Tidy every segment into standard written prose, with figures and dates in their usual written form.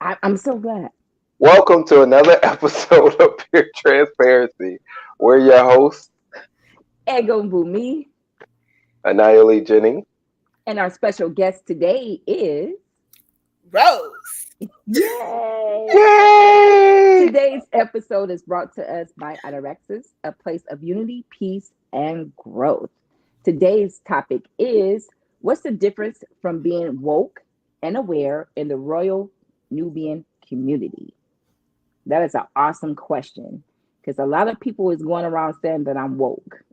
I'm so glad. Welcome to another episode of Pure Transparency. We're your hosts, Ego Bumi. Anayali Jennings. And our special guest today is Rose. Yay! Yay! Today's episode is brought to us by Ataraxis, a place of unity, peace, and growth. Today's topic is what's the difference from being woke and aware in the Royal Nubian community? That is an awesome question because a lot of people is going around saying that I'm woke,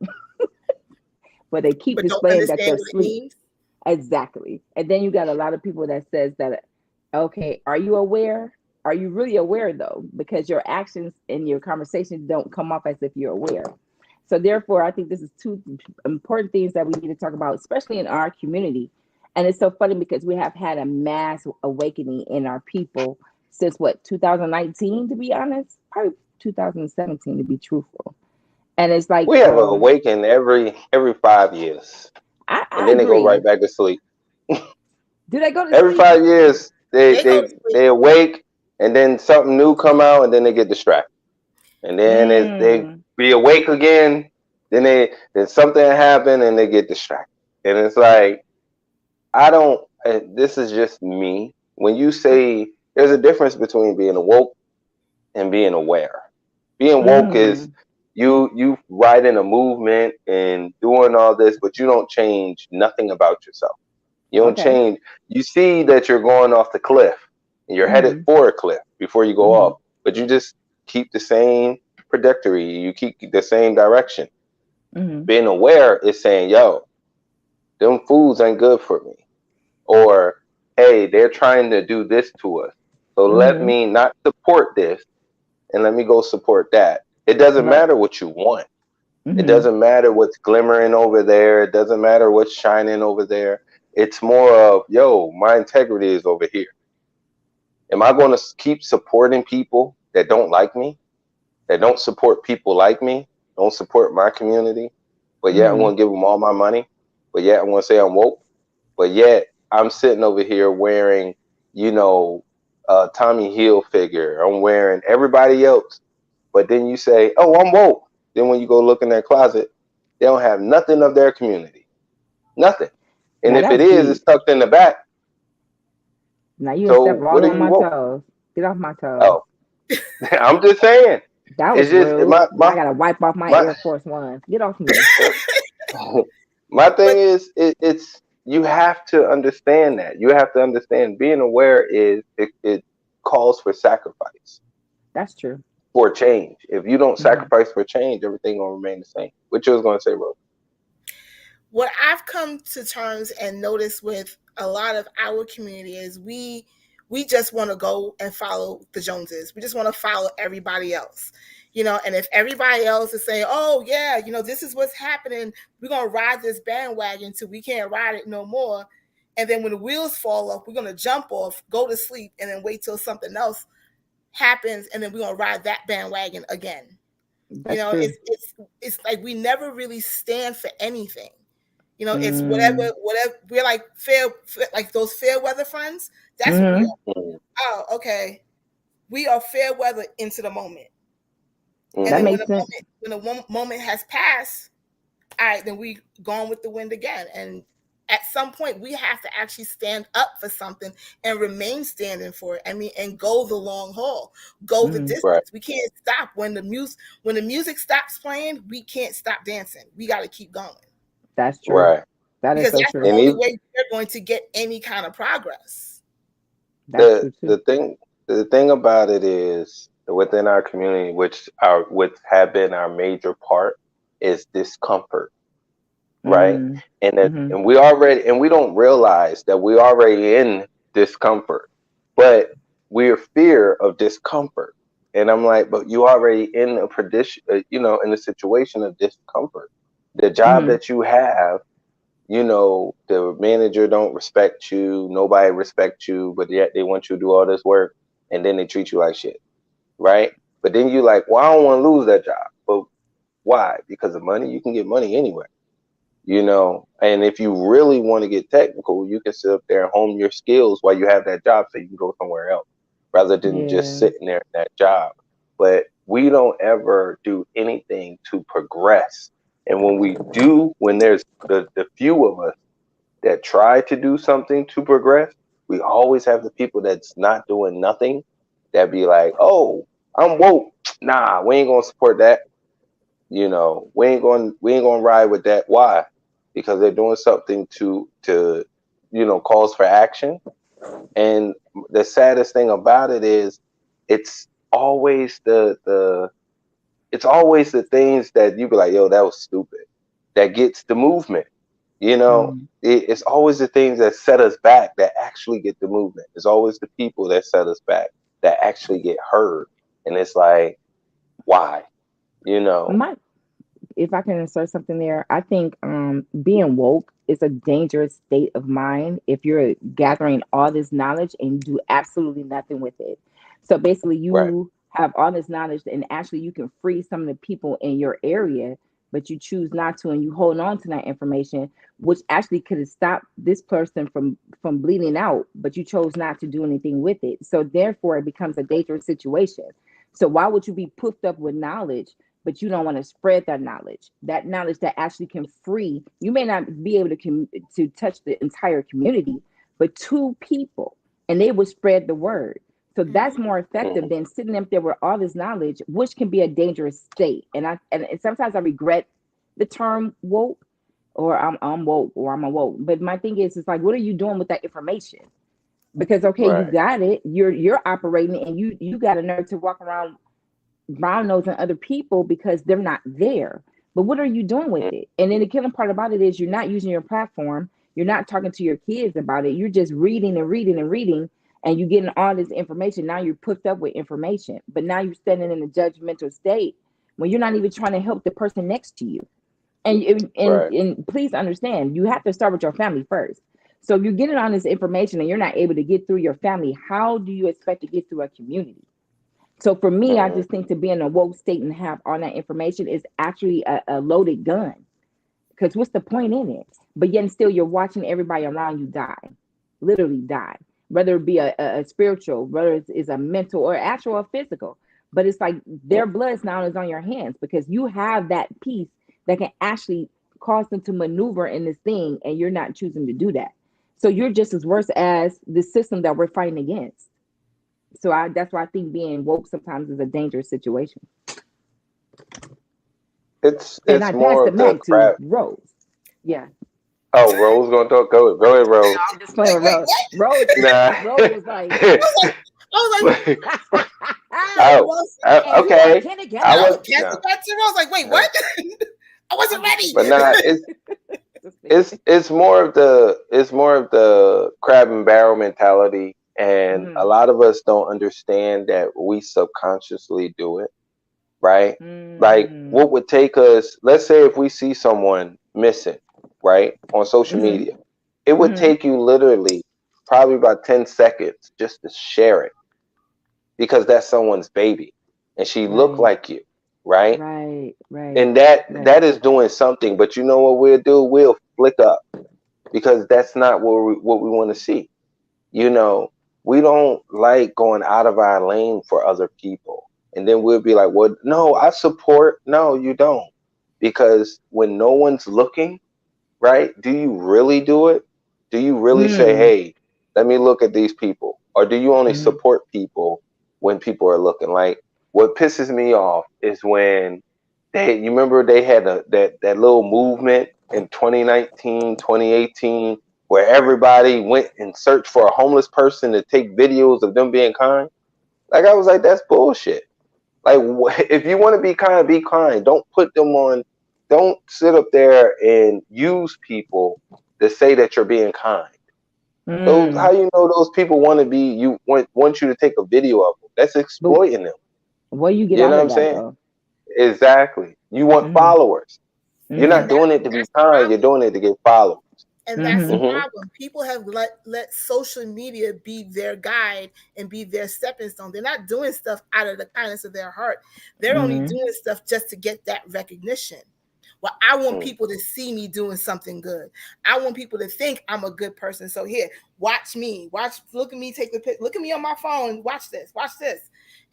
but they keep But don't displaying that understand they're what it asleep. means. Exactly. And then you got a lot of people that says that, okay, are you aware? Are you really aware though? Because your actions and your conversations don't come off as if you're aware. So therefore, I think this is two important things that we need to talk about, especially in our community. And it's so funny because we have had a mass awakening in our people since what 2019, to be honest, probably 2017 to be truthful. And it's like, We have an awaken every 5 years, and I then they go right agree. back to sleep. Do they go to Every sleep? 5 years, they They go to they sleep. they awake, and then something new come out, and then they get distracted, and then they Mm, be awake again. Then something happen, and they get distracted, and it's like I don't. This is just me. When you say there's a difference between being awoke and being aware. Being woke is mm, you riding a movement and doing all this, but you don't change nothing about yourself. You don't okay. change. You see that you're going off the cliff and you're headed Mm-hmm, for a cliff before you go mm-hmm, off, but you just keep the same trajectory. You keep the same direction. mm-hmm, Being aware is saying, "Yo, them foods ain't good for me," or "Hey, they're trying to do this to us, so let mm-hmm. me not support this and let me go support that." It doesn't Right. matter what you want. It Mm-hmm. doesn't matter what's glimmering over there. It doesn't matter what's shining over there. It's more of, yo, my integrity is over here. Am I going to keep supporting people that don't like me, that don't support people like me, don't support my community, but yet I'm Mm-hmm. going to give them all my money, but yet I'm going to say I'm woke, but yet I'm sitting over here wearing, you know, a Tommy Hill figure. I'm wearing everybody else. But then you say, oh, I'm woke. Then when you go look in their closet, they don't have nothing of their community. Nothing. And Now if it that's is, it's deep. tucked in the back. Now you have stepped So all what are on you my woke? toes. Get off my toes. Oh, I'm just saying. That It's was just rude. Now I gotta wipe off my my Air Force Ones. Get off me. my thing But is it's you have to understand that. You have to understand being aware is it calls for sacrifice That's true. for change. If you don't Mm-hmm. sacrifice for change, everything will remain the same. What you was gonna say, Rose? what I've come to terms and noticed with a lot of our community is we just want to go and follow the Joneses. We just want to follow everybody else. And if everybody else is saying, oh yeah, this is what's happening, we're gonna ride this bandwagon till we can't ride it no more. And then when the wheels fall off, we're gonna jump off, go to sleep, and then wait till something else happens, and then we're gonna ride that bandwagon again. That's true. It's like we never really stand for anything. It's Mm. whatever. We're like like those fair weather friends. That's what we Mm-hmm. are. Oh, okay. We are fair weather into the moment, and That then Mm-hmm. makes sense. when the moment has passed, all right, then we gone with the wind again. And at some point, we have to actually stand up for something and remain standing for it. I mean, and go the long haul, go the Mm-hmm. Right, distance. We can't stop when the music stops playing. We can't stop dancing. We got to keep going That's true. right. That is because so that's the true. And only even way we're going to get any kind of progress. That's the true too. the thing the thing about it is within our community, which have been our major part, is discomfort, right? Mm. And that Mm-hmm. and we already and we don't realize that we already in discomfort, but we're fear of discomfort. And I'm like, but you already in a predition, in a situation of discomfort. The job Mm-hmm. that you have, the manager don't respect you, nobody respect you, but yet they want you to do all this work, and then they treat you like shit, right? But then you like, well, I don't want to lose that job. But why? Because of money? You can get money anywhere, and if you really want to get technical, you can sit up there and hone your skills while you have that job so you can go somewhere else, rather than just Yeah. sitting there in that job. But we don't ever do anything to progress. And when we do, when there's the few of us that try to do something to progress, we always have the people that's not doing nothing that be like, oh, I'm woke. Nah, we ain't gonna support that. We ain't gonna ride with that. Why? Because they're doing something to cause for action. And the saddest thing about it is it's always the things that you be like, yo, that was stupid. That gets the movement. Mm. It's always the things that set us back that actually get the movement. It's always the people that set us back that actually get heard. And it's like, why? You know, My if I can insert something there, I think being woke is a dangerous state of mind if you're gathering all this knowledge and you do absolutely nothing with it. So basically, right. you have all this knowledge and actually you can free some of the people in your area, but you choose not to, and you hold on to that information, which actually could have stopped this person from bleeding out, but you chose not to do anything with it. So therefore, it becomes a dangerous situation. So why would you be puffed up with knowledge, but you don't want to spread that knowledge that actually can free? You may not be able to touch the entire community, but two people, and they will spread the word. So that's Mm-hmm. more effective Mhm. than sitting up there with all this knowledge, which can be a dangerous state. And sometimes I regret the term woke, or I'm woke, or I'm awoke. But my thing is, it's like, what are you doing with that information? Because okay, you Right. got it, you're operating, and you got a nerve to walk around brown nosing other people because they're not there. But what are you doing with Mm. it? And then the killing part about it is you're not using your platform. You're not talking to your kids about it. You're just reading and reading and reading, and you're getting all this information. Now you're put up with information, but now you're standing in a judgmental state when you're not even trying to help the person next to you. Right. And please understand, you have to start with your family first. So if you're getting all this information and you're not able to get through your family, how do you expect to get through a community? So for me, I Mhm. just think to be in a woke state and have all that information is actually a loaded gun. Because what's the point in it? But yet and still, you're watching everybody around you die, literally die. Whether it be a spiritual, whether it's a mental or actual or physical. But it's like Mm. their blood now is on your hands because you have that piece that can actually cause them to maneuver in this thing, and you're not choosing to do that. So you're just as worse as the system that we're fighting against. So that's why I think being woke sometimes is a dangerous situation. And It's I pass more the of the mic to crap. Rose. Yeah. Oh, Rose gonna talk. Go ahead, Rose. I'm just playing Like, with wait, Rose. what? Rose Nah. Rose was like, I was like, I was like, sorry, Oh, Rose. and you are okay. kindergarten. I And I was was passing no, it back to Rose. Like, wait, no. what? I wasn't I'm just ready. But nah, it's more of the crab and barrel mentality, and a mm, lot of us don't understand that we subconsciously do it, right? Like, mm, what would take us? Let's say if we see someone missing, right, on social mm-hmm, media, it would mm-hmm, take you literally probably about 10 seconds just to share it because that's someone's baby, and she looked right, like you, right? right, right, And that right. that is doing something. But you know what we'll do? We'll flick up because that's not what we want to see. You know, we don't like going out of our lane for other people. And then we'll be like, well, no, I support. No, you don't. Because when no one's looking, right? Do you really do it? Do you really say, Mm, hey, let me look at these people? Or do you only mm-hmm, support people when people are looking? Like, what pisses me off is when you remember they had that little movement in 2019, 2018, where everybody went and searched for a homeless person to take videos of them being kind. Like, I was like, that's bullshit. Like, if you want to be kind, be kind. Don't put them on. Don't sit up there and use people to say that you're being kind. Those, mm. how you know those people want to be? You want you to take a video of them. That's But exploiting them. what do you get You out know what of I'm that saying? though? Exactly. You want Mm-hmm, followers. You're mm-hmm, not And doing it to be that's the kind. You're problem. doing it to get followers. And that's the mm-hmm, Hmm. problem. People have let social media be their guide and be their stepping stone. They're not doing stuff out of the kindness of their heart. They're only mm-hmm, doing stuff just to get that recognition. Well, I want people to see me doing something good. I want people to think I'm a good person. So here, watch me. Look at me, take the pic. Look at me on my phone. Watch this.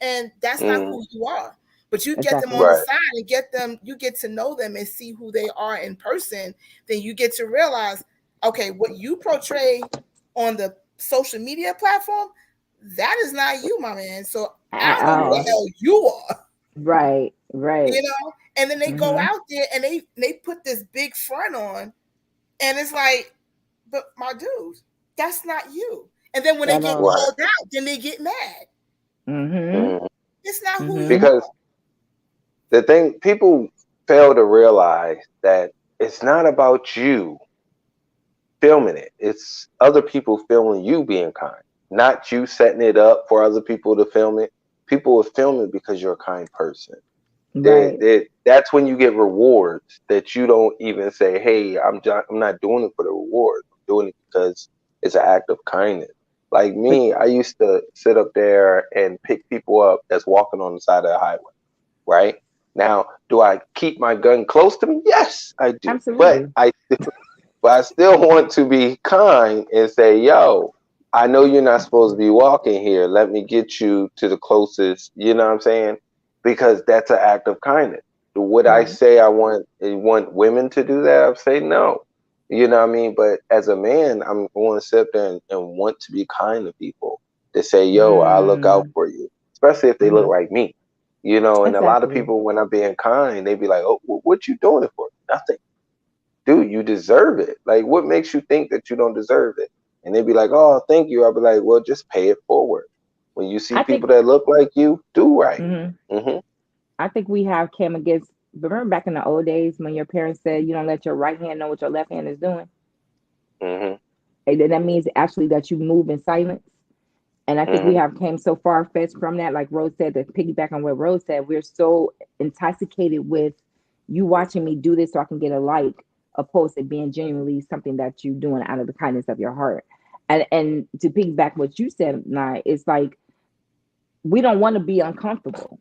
And that's not who you are. But you get them on the side and you get to know them and see who they are in person. Then you get to realize, okay, what you portray on the social media platform, that is not you, my man. So I don't know who the hell you are. Right. You know? And then they go out there and they put this big front on, and it's like, but my dude, that's not you. And then when they get called out, then they get mad. It's not who you because are. the thing people fail to realize that it's not about you filming it. It's other people filming you being kind, not you setting it up for other people to film it. People will film it because you're a kind person. Right. That's when you get rewards that you don't even say, hey, I'm not doing it for the reward. I'm doing it because it's an act of kindness. Like me, I used to sit up there and pick people up that's walking on the side of the highway, right? Now, do I keep my gun close to me? Yes, I do. Absolutely. But I still want to be kind and say, yo, I know you're not supposed to be walking here. Let me get you to the closest, you know what I'm saying? Because that's an act of kindness. Would I say I want women to do that? I'd say no. You know what I mean? But as a man, I'm going to sit there and want to be kind to people, to say, yo, I'll look out for you, especially if they look like me. You know, and a lot of people, when I'm being kind, they be like, oh, what you doing it for? Nothing. Dude, you deserve it. Like, what makes you think that you don't deserve it? And they'd be like, oh, thank you. I'll be like, well, just pay it forward. When you see people that look like you, do right. I think we have came against, remember back in the old days when your parents said you don't let your right hand know what your left hand is doing? And then that means actually that you move in silence. And I think we have came so far fetched from that, like Rose said, to piggyback on what Rose said, we're so intoxicated with you watching me do this so I can get a like, opposed to being genuinely something that you're doing out of the kindness of your heart. And to piggyback what you said, Nye, it's like we don't want to be uncomfortable.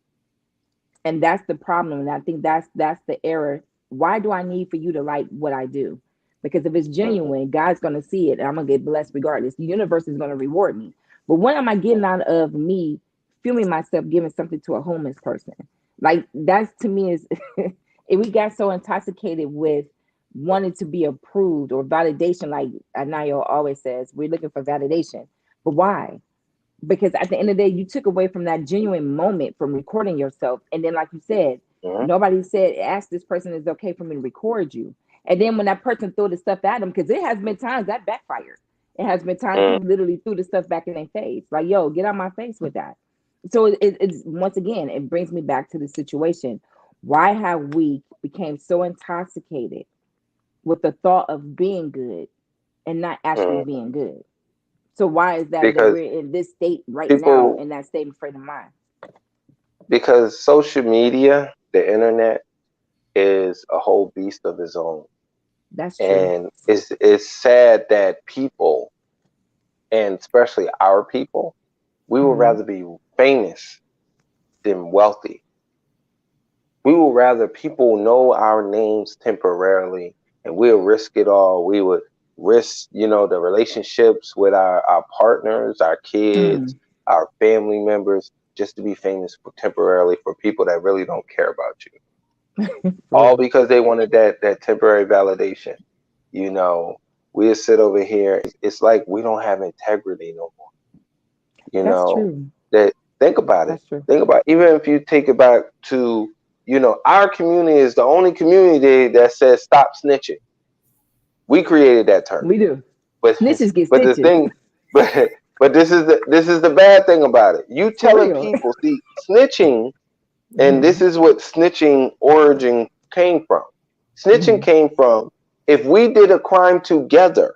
And that's the problem. And I think that's the error. Why do I need for you to like what I do? Because if it's genuine, God's going to see it and I'm going to get blessed regardless. The universe is going to reward me. But what am I getting out of me feeling myself giving something to a homeless person? Like that's to me is if we got so intoxicated with wanting to be approved or validation, like Anayo always says, we're looking for validation. But why? Because at the end of the day, you took away from that genuine moment from recording yourself. And then, like you said, nobody said, ask this person, is it okay for me to record you? And then when that person threw the stuff at them, because it has been times that backfired. It has been times people literally threw the stuff back in their face. Like, yo, get out my face with that. So it's once again, it brings me back to the situation. Why have we became so intoxicated with the thought of being good and not actually being good? So why is that because we're in this state right now people, in that state of frame of mind? because social media, the internet, is a whole beast of its own. That's true. And it's sad that people, and especially our people, we would rather be famous than wealthy. We would rather people know our names temporarily, and we'll risk it all. We would risk, the relationships with our partners, our kids, our family members, just to be famous temporarily for people that really don't care about you. All because they wanted that temporary validation. We'll sit over here. It's like we don't have integrity no more. That's true. That think about it. That's true. Think about even if you take it back to, our community is the only community that says stop snitching. We created that term. We do. But Snitches get but stitches. the thing but this is the bad thing about it. You telling people, see, snitching, and this is what snitching origin came from. Snitching came from, if we did a crime together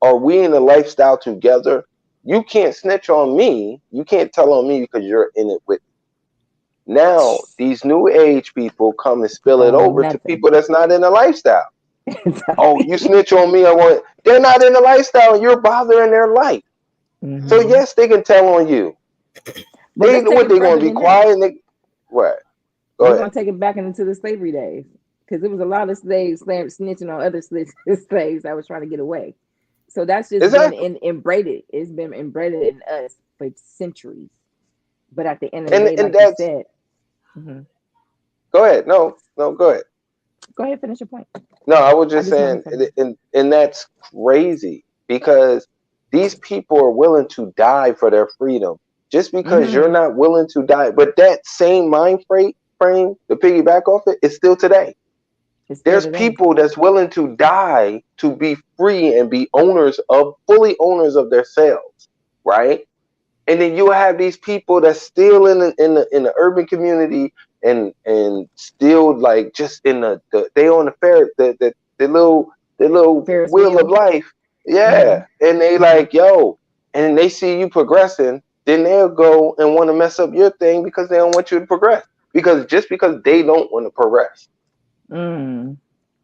or we in a lifestyle together, you can't snitch on me. You can't tell on me because you're in it with me. Now, these new age people come and spill it over to people that's not in a lifestyle. Oh, you snitch on me. They're not in a lifestyle and you're bothering their life. So yes, they can tell on you. They're going to be quiet. What? We're going to take it back into the slavery days. because it was a lot of slaves snitching on other slaves that was trying to get away. So that's just been Exactly. inbred. It's been inbred in us for centuries. But at the end of the And day, and like you that's said, hmm go ahead. No, no, go ahead. go ahead, finish your point. No, I was I just just want to saying, finish. and that's crazy because these people are willing to die for their freedom just because you're Hmm. not willing to die. But that same frame, to piggyback off it, is still today. It's still There's today. people that's willing to die to be free and be fully owners of themselves, right? And then you have these people that's still in the urban community and still like just in the they on the fair the little Ferris wheel of wheel. life, Hmm. yeah. And they Hmm. like yo, and they see you progressing, then they'll go and want to mess up your thing because they don't want you to progress because they don't want to progress Mm.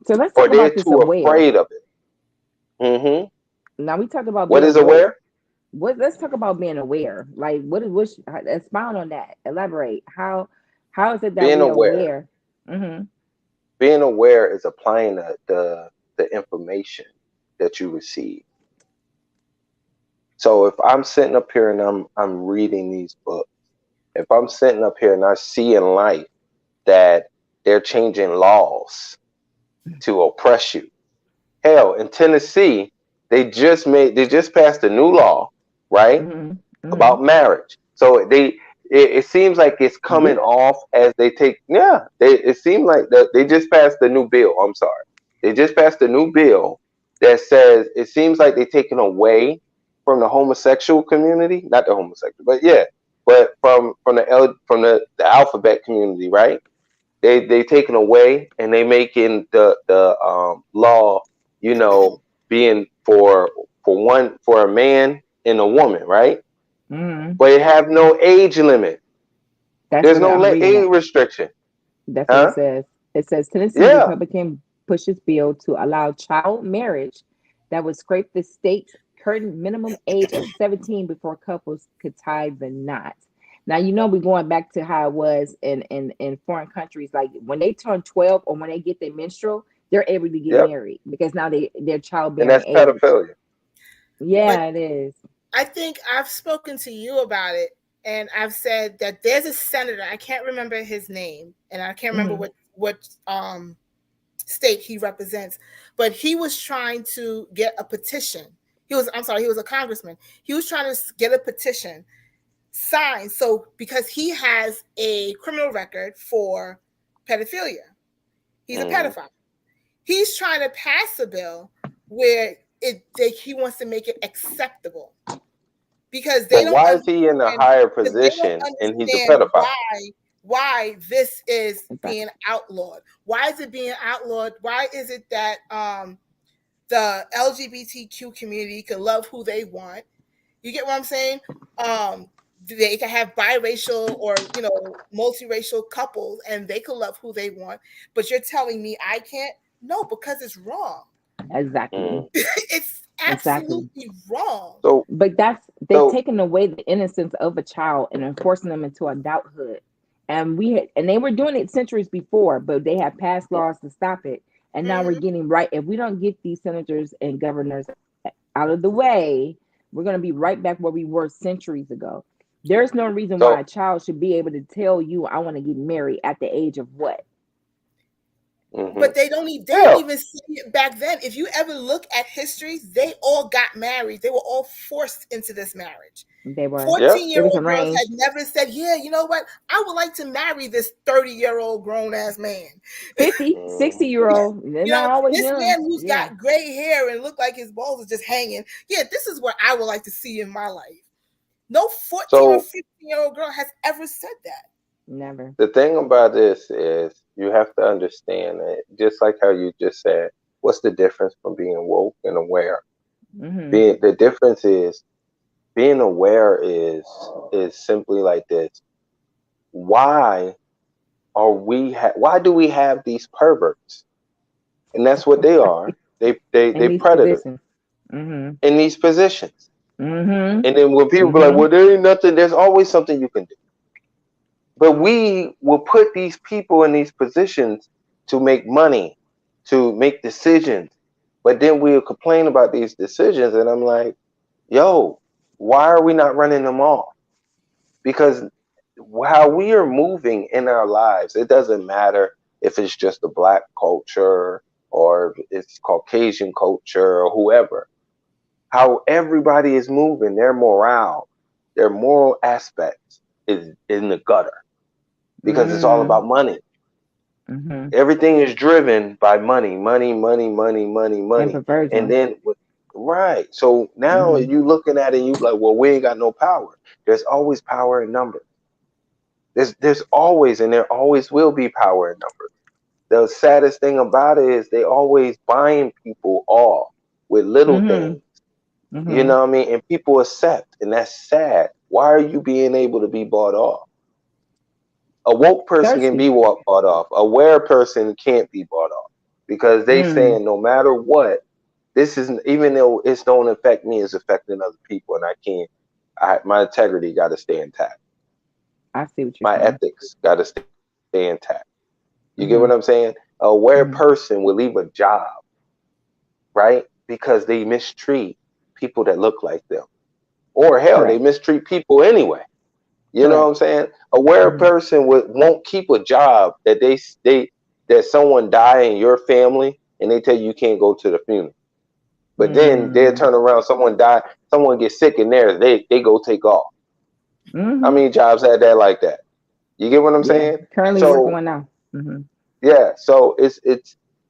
So let's or talk they're about this too aware. afraid of it. Mm-hmm. Now we talked about What being is woke. aware? What? Let's talk about being aware. Like, expound on that. Elaborate. How is it that Being we are aware. aware? Hmm. Being aware is applying the information that you receive. So if I'm sitting up here and I'm reading these books, if I'm sitting up here and I see in life that they're changing laws to oppress you. Hell, in Tennessee, they just passed a new law, right? Hmm. Hmm. About marriage. So it seems like it's coming Really? off as they take it seems like they just passed the new bill. I'm sorry. They just passed a new bill that says it seems like they're taking away from the homosexual community, not the homosexual, but yeah, but from the alphabet community, right? They taken away and they making the law, you know, being for a man and a woman, right? Hmm. But it have no age limit. That's There's what no I'm reading. age restriction, That's what it huh? says. It says Tennessee Yeah. Republican pushes bill to allow child marriage that would scrape the state's current minimum age of 17 before couples could tie the knot. Now you know we're going back to how it was in foreign countries. Like when they turn 12 or when they get their menstrual, they're able to get Yep. married because now they're And childbearing that's age. pedophilia. But Yeah, it is. I think I've spoken to you about it, and I've said that there's a senator. I can't remember his name, and I can't remember Hmm. what state he represents. But he was trying to get a petition. I'm sorry, he was a congressman. He was trying to get a petition signed. So because he has a criminal record for pedophilia, he's a Mm-hmm. pedophile. He's trying to pass a bill where he wants to make it acceptable because But why is he in a higher they don't position and he's a understand pedophile? why this is being Exactly. outlawed. Why is it being outlawed? Why is it that the LGBTQ community can love who they want? You get what I'm saying? They can have biracial or multiracial couples, and they can love who they want. But you're telling me I can't? No, because it's wrong. Exactly. Mm. It's Exactly. absolutely wrong. So But that's they've so taken away the innocence of a child and enforcing them into adulthood. And they were doing it centuries before, but they have passed laws to stop it. And now we're Hmm. getting right. If we don't get these senators and governors out of the way, we're going to be right back where we were centuries ago. There's no reason why so a child should be able to tell you, I want to get married at the age of what? mm-hmm. But they didn't Hell, even see it back then. If you ever look at history, they all got married. They were all forced into this marriage. They were. yep. 14 It year was old girls had arranged. never said, yeah, you know what? I would like to marry this 30-year-old grown ass man. 50, Mm-hmm. 60 year old. They're not always This young. man who's Yeah. got gray hair and look like his balls are just hanging. Yeah, this is what I would like to see in my life. No 14 or So 15-year-old girl has ever said that. Never. the thing about this is you have to understand it, just like how you just said, what's the difference from being woke and aware? Hmm. Being the difference is being aware is simply like this. Why why do we have these perverts? And that's what they are. In They these predators positions. Hmm. in these positions. Hmm. And then when people be like, Hmm. well, there ain't nothing, there's always something you can do. But we will put these people in these positions to make money, to make decisions. But then we'll complain about these decisions, and I'm like, yo, why are we not running them off? Because how we are moving in our lives, it doesn't matter if it's just a black culture or if it's Caucasian culture or whoever. How everybody is moving, their moral aspects is in the gutter because it's all about money. Mm-hmm. Everything is driven by money, money, money, money, money, And money. And perversion. then, right. So now Mm-hmm. you looking at it and you like, well, we ain't got no power. There's always power in numbers. There's always, and there always will be power in numbers. The saddest thing about it is they always buying people off with little Mm-hmm. things. You Mm-hmm. know what I mean? And people accept, and that's sad. Why are you being able to be bought off? A woke person can Thirsty. be bought off. A aware person can't be bought off because they Mm. saying no matter what, this isn't, even though it's don't affect me, it's affecting other people, and I can't. My integrity got to stay intact. I see what you're My saying. ethics got to stay intact. You get what I'm Mm-hmm. saying? A aware Mm-hmm. person will leave a job, right? Because they mistreat people that look like them. Or hell, they Correct. mistreat people anyway. You know what Correct. I'm saying? A aware Mm-hmm. person won't keep a job that that someone die in your family and they tell you you can't go to the funeral. But then they'll Mm. turn around, someone die, someone gets sick in there, they go take off. How Mm-hmm. many jobs had that like that? You get what I'm Yeah. saying? Currently working So one now. Mm-hmm. yeah, so it's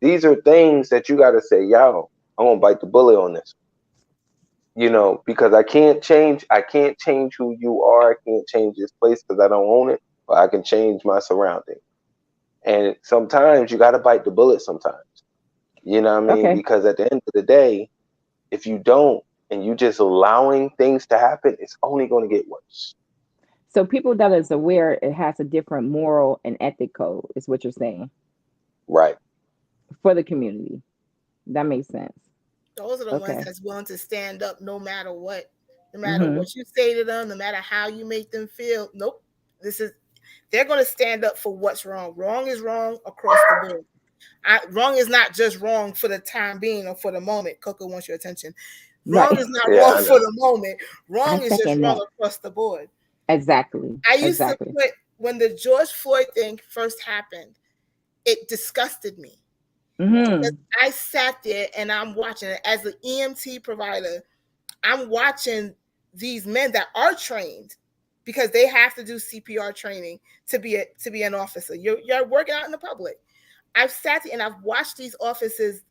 these are things that you gotta say, yo, I'm gonna bite the bullet on this. Because I can't change who you are. I can't change this place because I don't own it, but I can change my surroundings. And sometimes you got to bite the bullet sometimes. You know what I mean? Okay. Because at the end of the day, if you don't and you just allowing things to happen, it's only going to get worse. So people that is aware it has a different moral and ethic code is what you're saying Right. for the community. That makes sense. Those are the ones Okay. that's willing to stand up no matter what. No matter Mm-hmm. what you say to them, no matter how you make them feel. Nope. This is they're going to stand up for what's wrong. Wrong is wrong across the board. Wrong is not just wrong for the time being or for the moment. Coco wants your attention. Wrong Right. is not Yeah, wrong I for know. the moment. I Wrong is just second wrong that. across the board. Exactly. I used to Exactly. put when the George Floyd thing first happened, it disgusted me. Because Mm-hmm. I sat there and I'm watching it as an EMT provider. I'm watching these men that are trained because they have to do CPR training to be an officer. You're working out in the public. I've sat there and I've watched these officers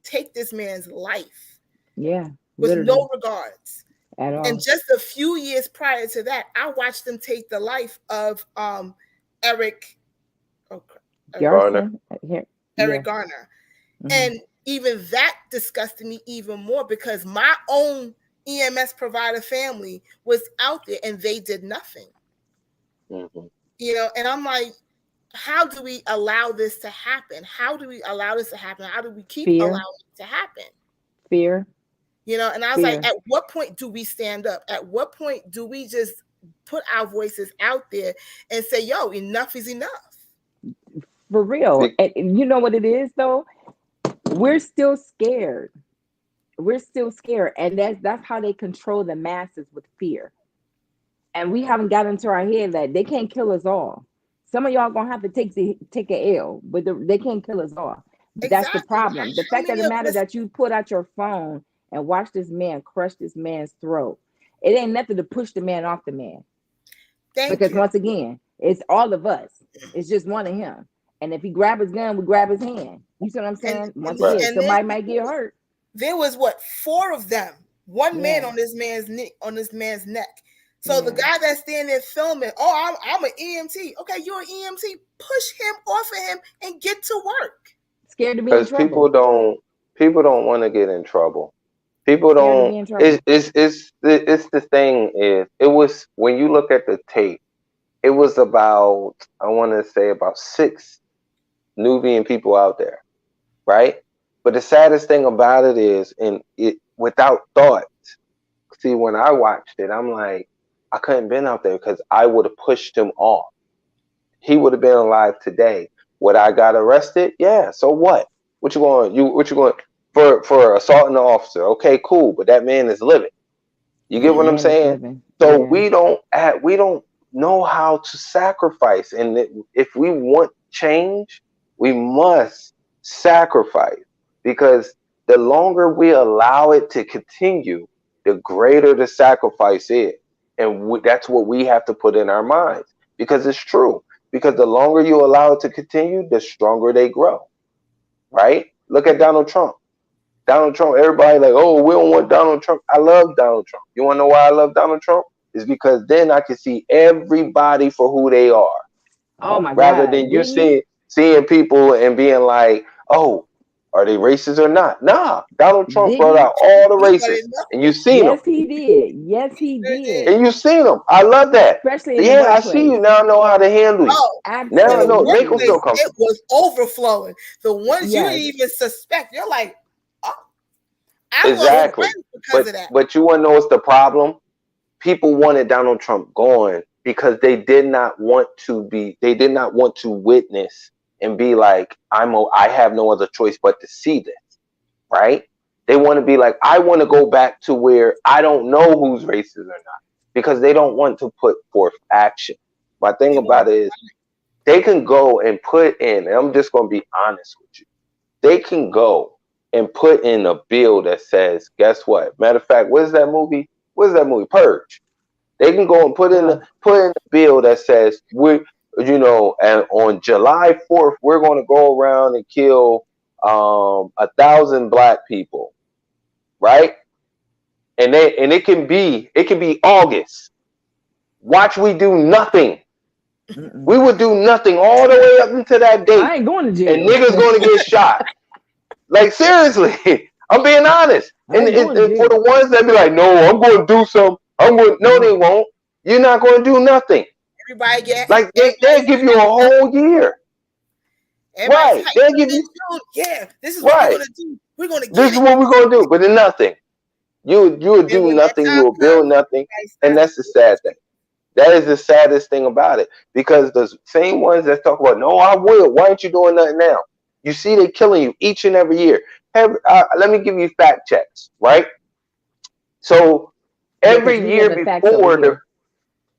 take this man's life Yeah. with Literally. no regards. At And all. just a few years prior to that, I watched them take the life of Eric, oh, Eric, Garner. Garson. Here. Yeah. Eric Garner. Mm-hmm. And even that disgusted me even more because my own EMS provider family was out there and they did nothing. Hmm. And I'm like, how do we allow this to happen? How do we allow this to happen? How do we keep allowing Fear. it to happen? Fear. And I was like, Fear. at what point do we stand up? At what point do we just put our voices out there and say, yo, enough is enough? For real. Be- And you know what it is though? We're still scared. We're still scared. And that's how they control the masses with fear. And we haven't got into our head that they can't kill us all. Some of y'all gonna have to take a L, but they can't kill us all. That's the Exactly. problem. The How fact of many the of matter us? that you put out your phone and watch this man crush this man's throat. It ain't nothing to push the man off the man. Thank Because you. once again, it's all of us. It's just one of him. And if he grab his gun, we grab his hand. You see what I'm And saying? Once and, right. again, and then somebody might get hurt. there was what, four of them, one man Yeah, on this man's neck. So the yeah. guy that's standing there filming, oh, I'm an EMT. Okay, you're an EMT. Push him off of him and get to work. Scared to be in Because trouble. people don't want to get in trouble. People Scared to don't. be in trouble. It's the thing is, it was when you look at the tape, it was about, I want to say, about six Nubian people out there, right? But the saddest thing about it is, and it without thought. See, when I watched it, I'm like, I couldn't been out there because I would have pushed him off. He would have been alive today. Would I got arrested? Yeah. So what? What you going for assaulting the officer? Okay, cool. But that man is living. You get That what I'm man is saying? living. So Yeah. we don't know how to sacrifice, and if we want change, we must sacrifice, because the longer we allow it to continue, the greater the sacrifice is, and that's what we have to put in our minds, because it's true. Because the longer you allow it to continue, the stronger they grow. Right? Look at Donald Trump. Donald Trump, everybody like, oh, we don't want Donald Trump. I love Donald Trump. You want to know why I love Donald Trump? It's because then I can see everybody for who they are, Oh my rather God. than you Didn't he? seeing people and being like, oh, are they racist or not? Nah, Donald Trump Didn't brought he? out all the He let it racists, and know. you seen them, Yes, he did. Yes, he Sure did. did. and you seen them. I love that. Especially in the Yeah, I see workplace. you now. I know how to handle you. Oh, Now in I the know. Make them feel Absolutely. workplace, it comfortable. was overflowing. The ones you didn't Yes. even suspect, you're like, oh, I lost It, Exactly. friends because But of that. you want to know what's the problem? People wanted Donald Trump gone because they did not want to witness and be like, I have no other choice but to see this, right? They want to be like, I want to go back to where I don't know who's racist or not, because they don't want to put forth action. My thing They about want it is, they can go and put in, and I'm just going to be honest with you, they can go and put in a bill that says, guess what? Matter of fact, what is that movie? What is that movie? Purge. They can go and put in a bill that says, and on July 4th, we're going to go around and kill 1,000 black people, right? And it can be August. Watch, we do nothing. mm-mm. We would do nothing all the way up until that date, I ain't going to and jail. niggas going to get shot. Like, seriously, I'm being honest. I ain't going to And for jail. the ones that be like, no, I'm going to do something. No, they No. won't. You're not going to do nothing. everybody get Like, they'll everybody's give you a whole year. everybody's Right. hyped They'll up give in you, June. Yeah, this is what we're right. gonna do. We're gonna This get is it. what we're going to do. But then nothing. You will And do when that nothing. You time will build comes, nothing. everybody And stops. that's the sad thing. That is the saddest thing about it. Because the same ones that talk about, no, I will. Why aren't you doing nothing now? You see, they're killing you each and every year. Let me give you fact checks, right? So Yeah, because every we live year in facts over before here.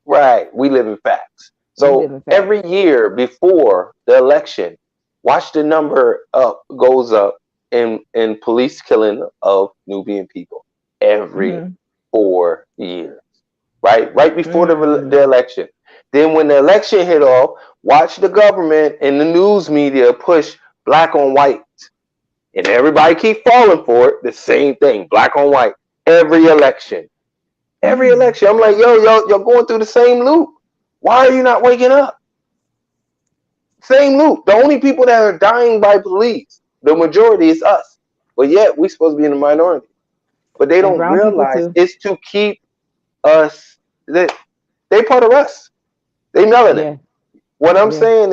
right, we live in facts. We live So in facts. every year before the election, watch the number goes up in police killing of Nubian people every Mm-hmm. 4 years, right before the Mm. election. Then when the election hit off, watch the government and the news media push black on white, and everybody keep falling for it. The same thing, black on white, every election. Every Mm. election. I'm like, you're going through the same loop. Why are you not waking up? Same loop. The only people that are dying by police, the majority is us. But yet we supposed to be in the minority. But they And don't brown people realize too. it's to keep us. They part of us. They melanin. Yeah. What I'm Yeah. saying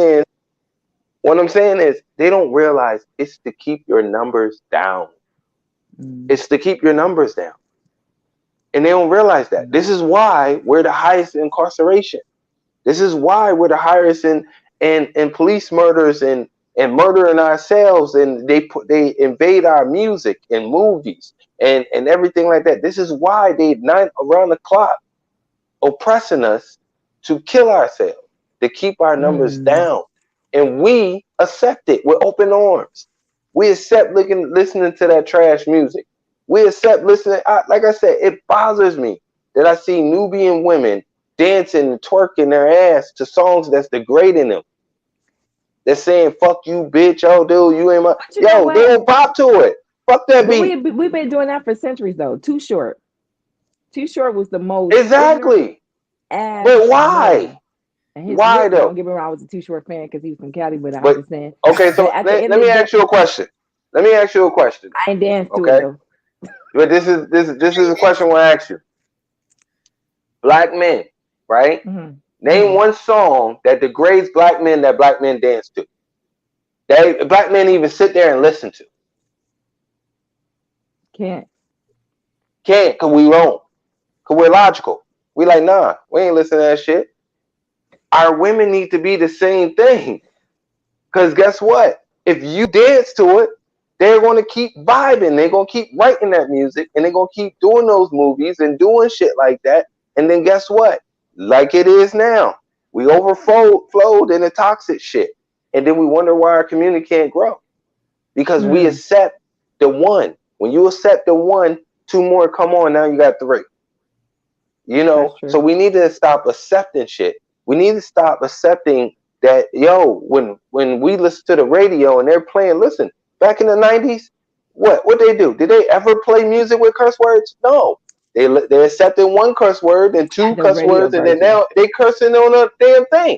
is, they don't realize it's to keep your numbers down. Mm. It's to keep your numbers down. And they don't realize that. Mm. This is why we're the highest in incarceration. This is why we're the highest in police murders and murdering ourselves, and they invade our music and movies and everything like that. This is why they night around the clock oppressing us to kill ourselves, to keep our numbers Mm. down. And we accept it with open arms. We accept listening to that trash music. We accept listening. Like I said, it bothers me that I see Nubian women dancing and twerking their ass to songs that's degrading them. They're saying "fuck you, bitch." Oh, dude, you ain't my But you know yo. They what? don't pop to it. Fuck that But beat. we've been doing that for centuries though. Too short. Too short was the most ignorant Exactly. ass But why? man. And Why listen, don't though? get me wrong, I was a Too Short fan because he was from Cali, but I But understand. okay, But so at the let, end let of me the day, ask you a question. Let me ask you a question. I ain't danced to it Okay, though. but this is a question I want to ask you. Black men, right? Hmm. Name Hmm. one song that degrades black men that black men dance to. That black men even sit there and listen to. Can't. Can't, cause we won't. Cause we're logical. We like, nah, we ain't listening to that shit. Our women need to be the same thing. Because guess what? If you dance to it, they're going to keep vibing. They're going to keep writing that music, and they're going to keep doing those movies and doing shit like that. And then guess what? Like it is now, we overflowed in the toxic shit. And then we wonder why our community can't grow. Because we accept the one. When you accept the one, two more come on, now you got three. You know, so we need to stop accepting shit. We need to stop accepting that, yo, when we listen to the radio and they're playing, listen, back in the 90s, what they do? Did they ever play music with curse words? No. They accepted one curse word and two curse words, and then now they cursing on a damn thing.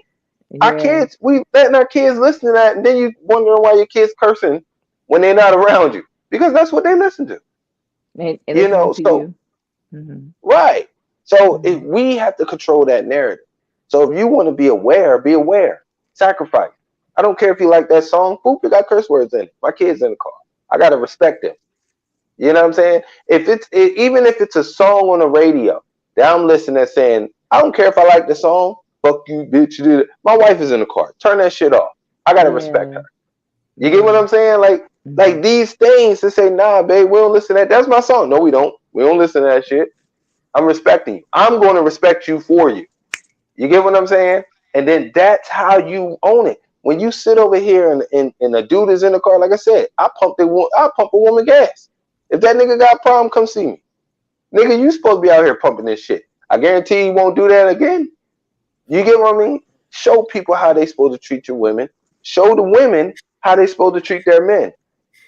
Our kids, we letting our kids listen to that, and then you wondering why your kids cursing when they're not around you, because that's what they listen to. And you know, so right. So if we have to control that narrative. So if you want to be aware, be aware. Sacrifice. I don't care if you like that song. Boop, it got curse words in it. My kid's in the car. I gotta respect them. You know what I'm saying? Even if it's a song on the radio that I'm listening and saying, I don't care if I like the song. Fuck you, bitch. You did it. My wife is in the car. Turn that shit off. I gotta respect her. You get what I'm saying? Like these things to say, nah, babe, we don't listen to that. That's my song. No, we don't. We don't listen to that shit. I'm respecting you. I'm going to respect you for you. You get what I'm saying? And then that's how you own it. When you sit over here and a dude is in the car, like I said, I pump a woman gas. If that nigga got a problem, come see me. Nigga, you supposed to be out here pumping this shit. I guarantee you won't do that again. You get what I mean? Show people how they supposed to treat your women. Show the women how they supposed to treat their men.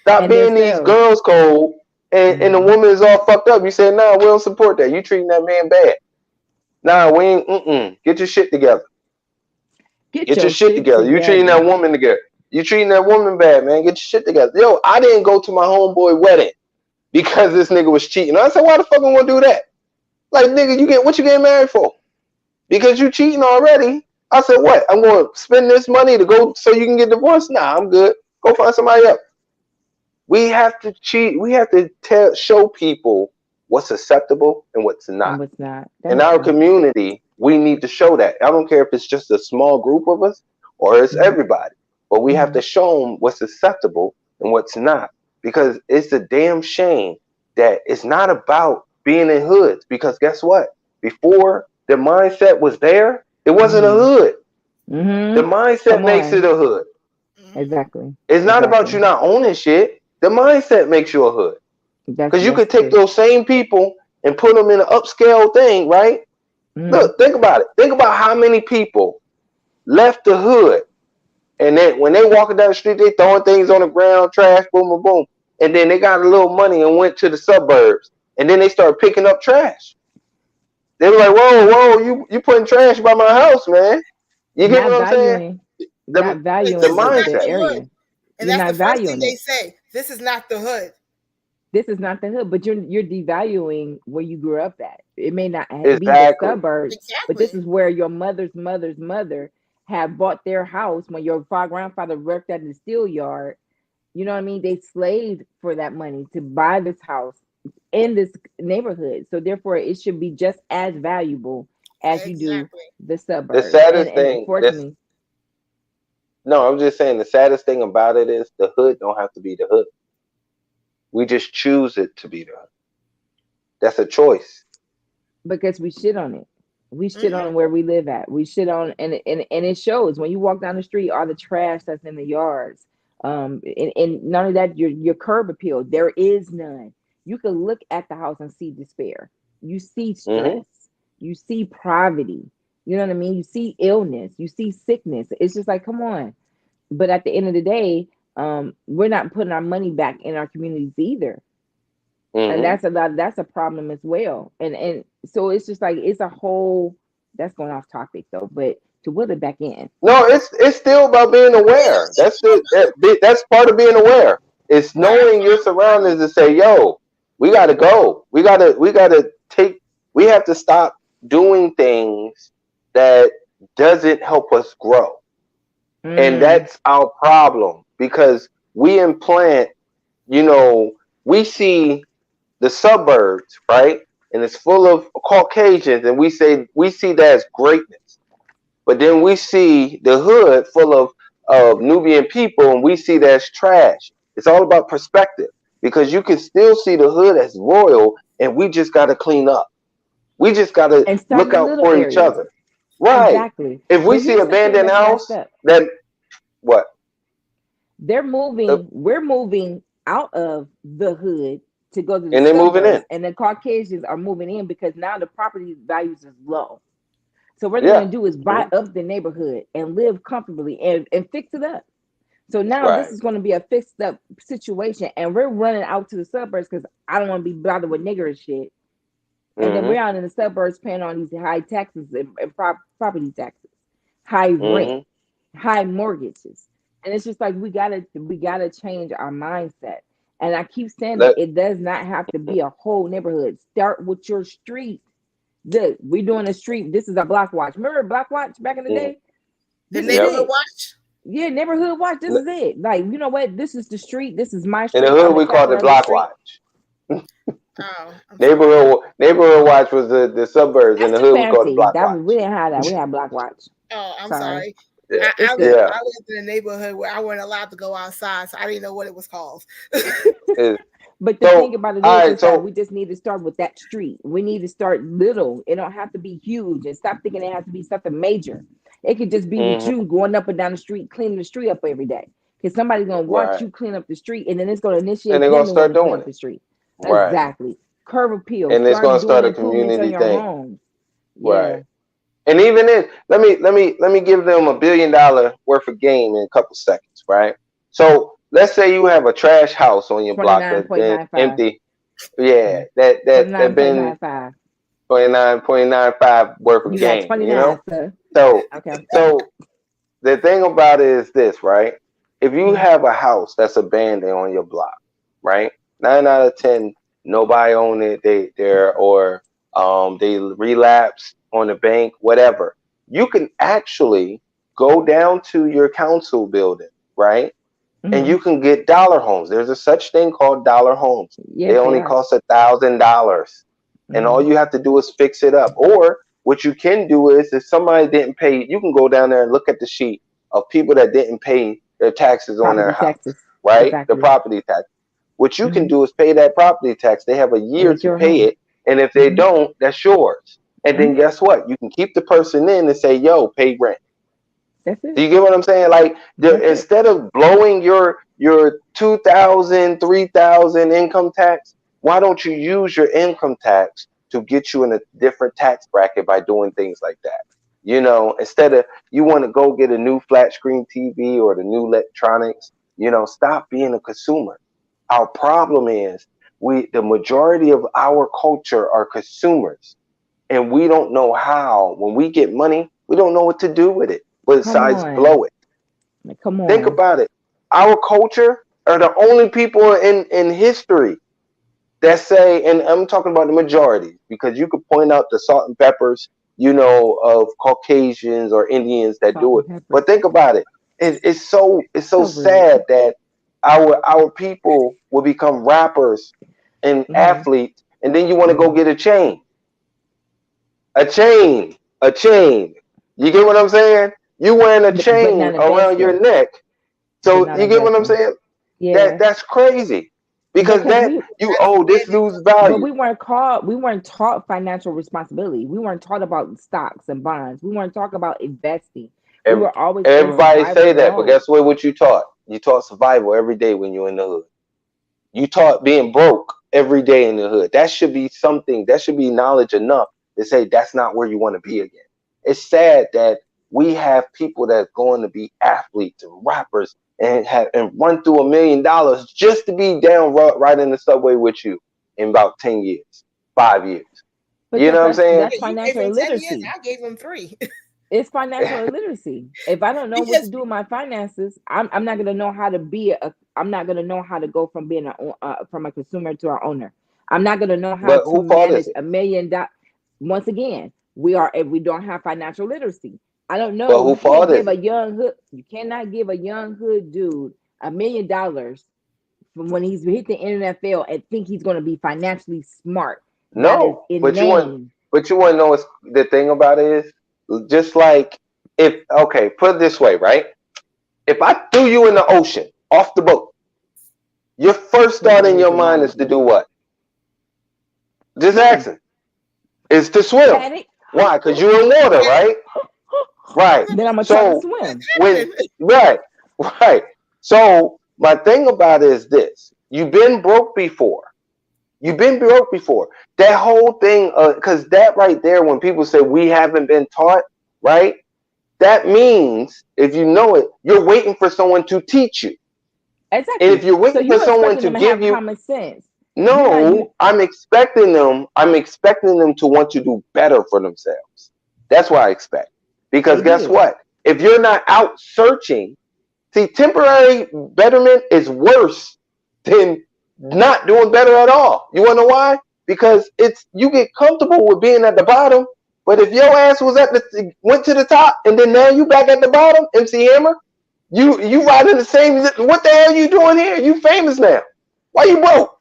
Stop being these girls code and the woman is all fucked up. You say, nah, we don't support that. You treating that man bad. Nah, we ain't. Get your shit together. Get your shit together. You treating that woman together. You treating that woman bad, man. Get your shit together. Yo, I didn't go to my homeboy wedding because this nigga was cheating. I said, why the fuck I want to do that? Like, nigga, what you getting married for? Because you cheating already. I said, what? I'm going to spend this money to go so you can get divorced? Nah, I'm good. Go find somebody else. We have to cheat. We have to show people what's acceptable and what's not. And what's not. In our community, we need to show that. I don't care if it's just a small group of us or it's everybody, but we have to show them what's acceptable and what's not. Because it's a damn shame that it's not about being in hoods. Because guess what? Before the mindset was there, it wasn't a hood. The mindset makes it a hood. Exactly. It's not about you not owning shit. The mindset makes you a hood. Because you could take those same people and put them in an upscale thing, right? Look, think about it. Think about how many people left the hood, and then when they walking down the street, they throwing things on the ground, trash, boom, boom, boom. And then they got a little money and went to the suburbs, and then they started picking up trash. They were like, whoa, you putting trash by my house, man. You get what I'm saying? The mindset. The area. And that's the first thing they say. This is not the hood. This is not the hood, but you're devaluing where you grew up at. It may not be the suburbs, but this is where your mother's mother have bought their house when your grandfather worked at the steel yard. You know what I mean? They slaved for that money to buy this house in this neighborhood. So therefore, it should be just as valuable as you do the suburbs. The saddest thing. No, I'm just saying the saddest thing about it is the hood don't have to be the hood. We just choose it to be the hood. That's a choice. Because we shit on it. We shit on where we live at. We shit on, and it shows when you walk down the street, all the trash that's in the yards. And none of that, your curb appeal, there is none. You can look at the house and see despair. You see stress. You see poverty. You know what I mean? You see illness. You see sickness. It's just like, come on. But at the end of the day, we're not putting our money back in our communities either. And that's a problem as well. And so it's just like, it's a whole, that's going off topic though, but to will it back in. No, it's still about being aware. That's part of being aware. It's knowing your surroundings and say, yo, we gotta go. We have to stop doing things that doesn't help us grow. And that's our problem, because we implant, we see the suburbs, right? And it's full of Caucasians, and we see that as greatness. But then we see the hood full of of Nubian people, and we see that as trash. It's all about perspective, because you can still see the hood as royal, and we just got to clean up. We just got to And start in look the out little for each areas. other. Right. Exactly. If we But see here's the thing abandoned that's messed house, up. then what? They're Uh, moving, we're moving out of the hood to go to the and they're moving in. suburbs, and the Caucasians are moving in because now the property values is low. So what they're Yeah. going to do is buy Mhm. up the neighborhood and live comfortably and fix it up. So now this Right. is going to be a fixed up situation, and we're running out to the suburbs because I don't want to be bothered with nigger and shit. And then Hmm. we're out in the suburbs paying all these high taxes and property taxes, high rent, Hmm. high mortgages. And it's just like we gotta change our mindset. And I keep saying that Let. it does not have to be a whole neighborhood. Start with your street. Look, we're doing a street. This is a block watch. Remember block watch back in the Mhm. day? The This is Yep. neighborhood it. watch. Yeah, neighborhood watch. This is it. Like, you know what? This is the street. This is my In the street. I'm hood, the we called captain it of the block street. watch. Oh, I'm sorry. Neighborhood watch was the suburbs. In That's the too hood, we called it fancy. block That was, we watch. didn't have that. We had block watch. Oh, I'm Sorry. sorry. Yeah. It's good. Yeah. I lived in a neighborhood where I wasn't allowed to go outside, so I didn't know what it was called. It- But the thing so, about it all right. is that So, we just need to start with that street. We need to start little. It don't have to be huge, and stop thinking it has to be something major. It could just be with hmm, you going up and down the street, cleaning the street up every day. Because somebody's gonna watch right. you clean up the street, and then it's gonna And initiate they're them gonna to want start to clean doing up it. the street. Right. Exactly. Curb appeal. And it's Start gonna doing start a improvements on community your thing. homes. Right. Yeah. And even then, let me give them $1 billion worth of game in a couple seconds, right? So let's say you have a trash house on your block that's been 29.95. empty. Yeah, that been 29.95. 29.95 worth of You got game, 29, sir. So Okay. so the thing about it is this, right? If you Mhm. have a house that's abandoned on your block, right? 9 out of 10, nobody own it. They relapse on the bank, whatever. You can actually go down to your council building, right? And Mhm. you can get dollar homes. There's a such thing called dollar homes. They Yes, they only are. cost $1,000, and all Mhm. you have to do is fix it up. Or what you can do is, if somebody didn't pay, you can go down there and look at the sheet of people that didn't pay their taxes on their Property house, taxes. right? The Exactly. property tax. What you can Mhm. do is pay that property tax. They have a And year it's to your pay home. it, and if they Mhm. don't, that's yours. And then Mhm. guess what? You can keep the person in and say, "Yo, pay rent." That's Do it. you get what I'm saying? Like, That's it. instead of blowing your 2,000, 3,000 income tax, why don't you use your income tax to get you in a different tax bracket by doing things like that? Instead of, you want to go get a new flat screen TV or the new electronics, stop being a consumer. Our problem is, the majority of our culture are consumers, and we don't know how. When we get money, we don't know what to do with it Come besides on. blow it. Come Think on. about it. Our culture are the only people in history that say, and I'm talking about the majority, because you could point out the salt and peppers, of Caucasians or Indians that Salt do it. and pepper. But think about it. It's so So rude. sad that our people will become rappers and Mhm. athletes, and then you want to go Mhm. get a chain. You get what I'm saying? You wearing a But chain not around your investing. neck. But So not you get what I'm investing. saying? Yeah. That's crazy, because Because that we you That's oh where this they lose but value. we weren't taught financial responsibility. We weren't taught about stocks and bonds. We weren't taught about investing. We Ev- were always in Everybody survival say that, but mode. guess what you taught? You taught survival every day when you're in the hood. You taught being broke every day in the hood. That should be something, that should be knowledge enough to say that's not where you want to be again. It's sad that we have people that going to be athletes and rappers and run through $1 million just to be down right in the subway with you in about 10 years, 5 years. But You know what I'm saying? that's you gave financial him 10 years. illiteracy. I gave him 3 It's financial illiteracy. If I don't know what to because do with my finances, I'm not gonna know how to be a. I'm not gonna know how to go from being from a consumer to an owner. I'm not gonna know how But to who fault is manage it? $1 million. Once again, we are if we don't have financial literacy. I don't But know. who You can't fault give is a it? young hood. You cannot give a young hood dude $1 million from when he's hit the NFL and think he's gonna be financially smart. That is No. inane. But you want to know what's the thing about it is, just like, if, okay, put it this way, right? If I threw you in the ocean off the boat, your first thought in your mind is to do what? Just asking. Is to swim. Panic. Why? Because you're in water, right? Right. Then I'm gonna try to So swim. right. So my thing about it is this: you've been broke before. You've been broke before. That whole thing, because that right there, when people say we haven't been taught, right? That means, if you know it, you're waiting for someone to teach you. Exactly. And if you're waiting for someone to give you common sense, no, I'm expecting them to want to do better for themselves. That's what I expect. Because guess what? If you're not out searching, see, temporary betterment is worse than not doing better at all. You want to know why? Because you get comfortable with being at the bottom, but if your ass was went to the top and then now you back at the bottom, MC Hammer, you riding the same. What the hell are you doing here? You famous now. Why you broke?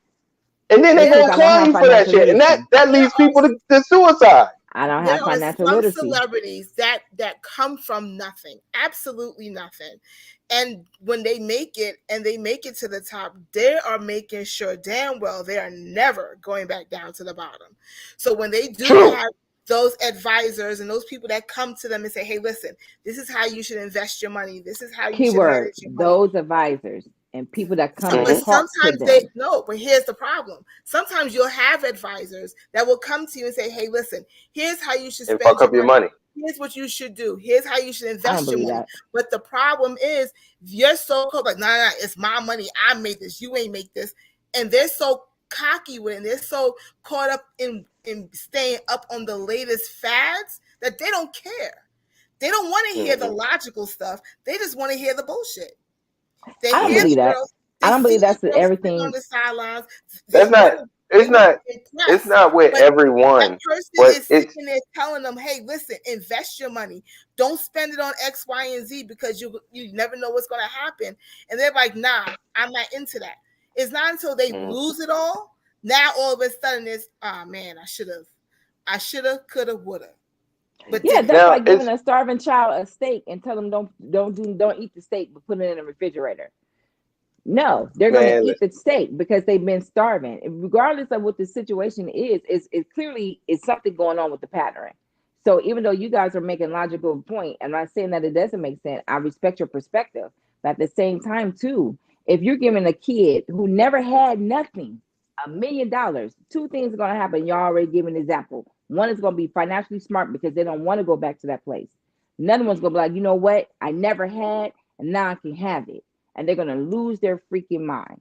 And then they gonna clown you for that shit, and that leads people to suicide. I don't have financial literacy. There are some celebrities that come from nothing, absolutely nothing, and when they make it to the top, they are making sure damn well they are never going back down to the bottom. So when they do have those advisors and those people that come to them and say, "Hey, listen, this is how you should invest your money. This is how you should manage your money." Those advisors and people that come and talk sometimes to them. but here's the problem. Sometimes you'll have advisors that will come to you and say, "Hey, listen, here's how you should spend your money. Here's what you should do. Here's how you should invest your money." But the problem is you're so called like, nah, it's my money. I made this. You ain't make this. And they're so cocky with it. And they're so caught up in staying up on the latest fads that they don't care. They don't want to hear the logical stuff. They just want to hear the bullshit. I don't believe that. I don't believe that's everything on the sidelines. It's not with everyone. That person is sitting there telling them, "Hey, listen, invest your money. Don't spend it on X, Y, and Z because you never know what's going to happen." And they're like, "Nah, I'm not into that." It's not until they lose it all. Now all of a sudden it's, "Oh man, I should have, could have, would have." But yeah, that's like giving a starving child a steak and tell them don't eat the steak, but put it in the refrigerator. No, they're going to eat the steak because they've been starving. Regardless of what the situation is, it's clearly it's something going on with the pattern. So even though you guys are making a logical point, I'm not saying that it doesn't make sense. I respect your perspective. But at the same time, too, if you're giving a kid who never had nothing $1 million, two things are going to happen. You're already giving an example. One is going to be financially smart because they don't want to go back to that place. Another one's going to be like, you know what? I never had, and now I can have it. And they're going to lose their freaking mind.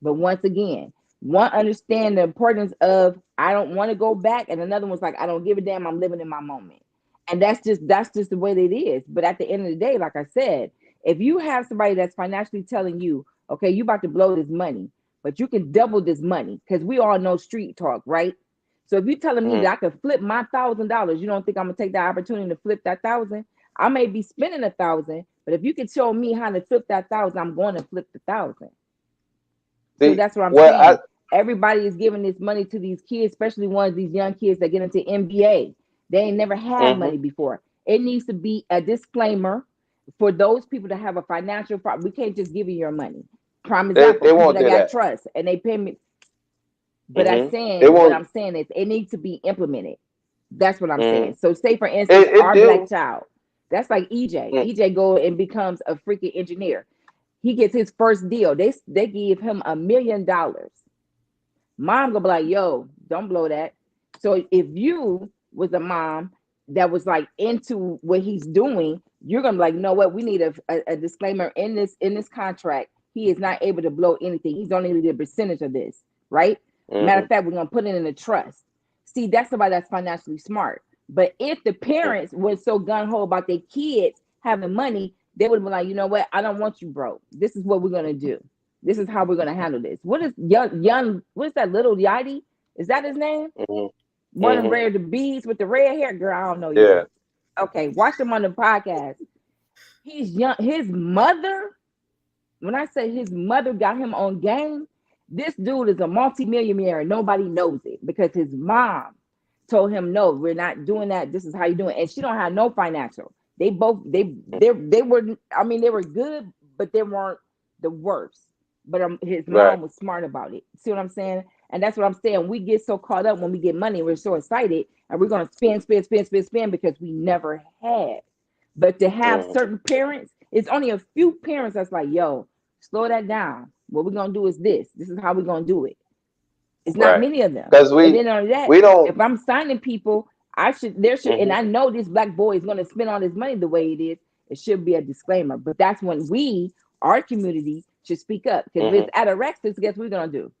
But once again, one understand the importance of I don't want to go back, and another one's like I don't give a damn. I'm living in my moment, and that's just the way that it is. But at the end of the day, like I said, if you have somebody that's financially telling you, okay, you about to blow this money, but you can double this money because we all know street talk, right? So if you're telling me that I could flip my $1,000, you don't think I'm gonna take that opportunity to flip that 1,000? I may be spending 1,000, but if you could show me how to flip that 1,000, I'm going to flip the 1,000. So that's what I'm saying. Everybody is giving this money to these kids, especially ones these young kids that get into MBA. They ain't never had money before. It needs to be a disclaimer for those people that have a financial problem. We can't just give you your money. Prime example, people that got trust and they pay me. But I'm saying what I'm saying is it needs to be implemented. That's what I'm saying. So say for instance, our black child, that's like EJ. EJ go and becomes a freaking engineer. He gets his first deal. They give him $1 million. Mom gonna be like, yo, don't blow that. So if you was a mom that was like into what he's doing, you're gonna be like, you know what? We need a disclaimer in this contract. He is not able to blow anything. He's only need a percentage of this, right? Matter of fact, we're gonna put it in a trust. See, that's somebody that's financially smart. But if the parents were so gun-ho about their kids having money, they would be like, you know what? I don't want you broke. This is what we're gonna do. This is how we're gonna handle this. What is young? What is that little Yachty? Is that his name? One of the bees with the red hair, girl. I don't know. Yeah. Okay, watch him on the podcast. He's young. His mother. When I say his mother got him on game, this dude is a multi-millionaire and nobody knows it because his mom told him, no, we're not doing that. This is how you do it. And she don't have no financial. They were, I mean, they were good, but they weren't the worst. But his Right. mom was smart about it. See what I'm saying? And that's what I'm saying. We get so caught up when we get money, we're so excited, and we're gonna spend because we never had. But to have Mm. certain parents, it's only a few parents that's like, yo, slow that down. What we're gonna do is this. This is how we're gonna do it. It's not Right. many of them. Because And then on that, we don't. if I'm signing people, I should there should and Mhm. I know this black boy is gonna spend all his money the way it is. It should be a disclaimer. But that's when we, our community, should speak up. Because if Mhm. it's Ataraxis, guess what we're gonna do?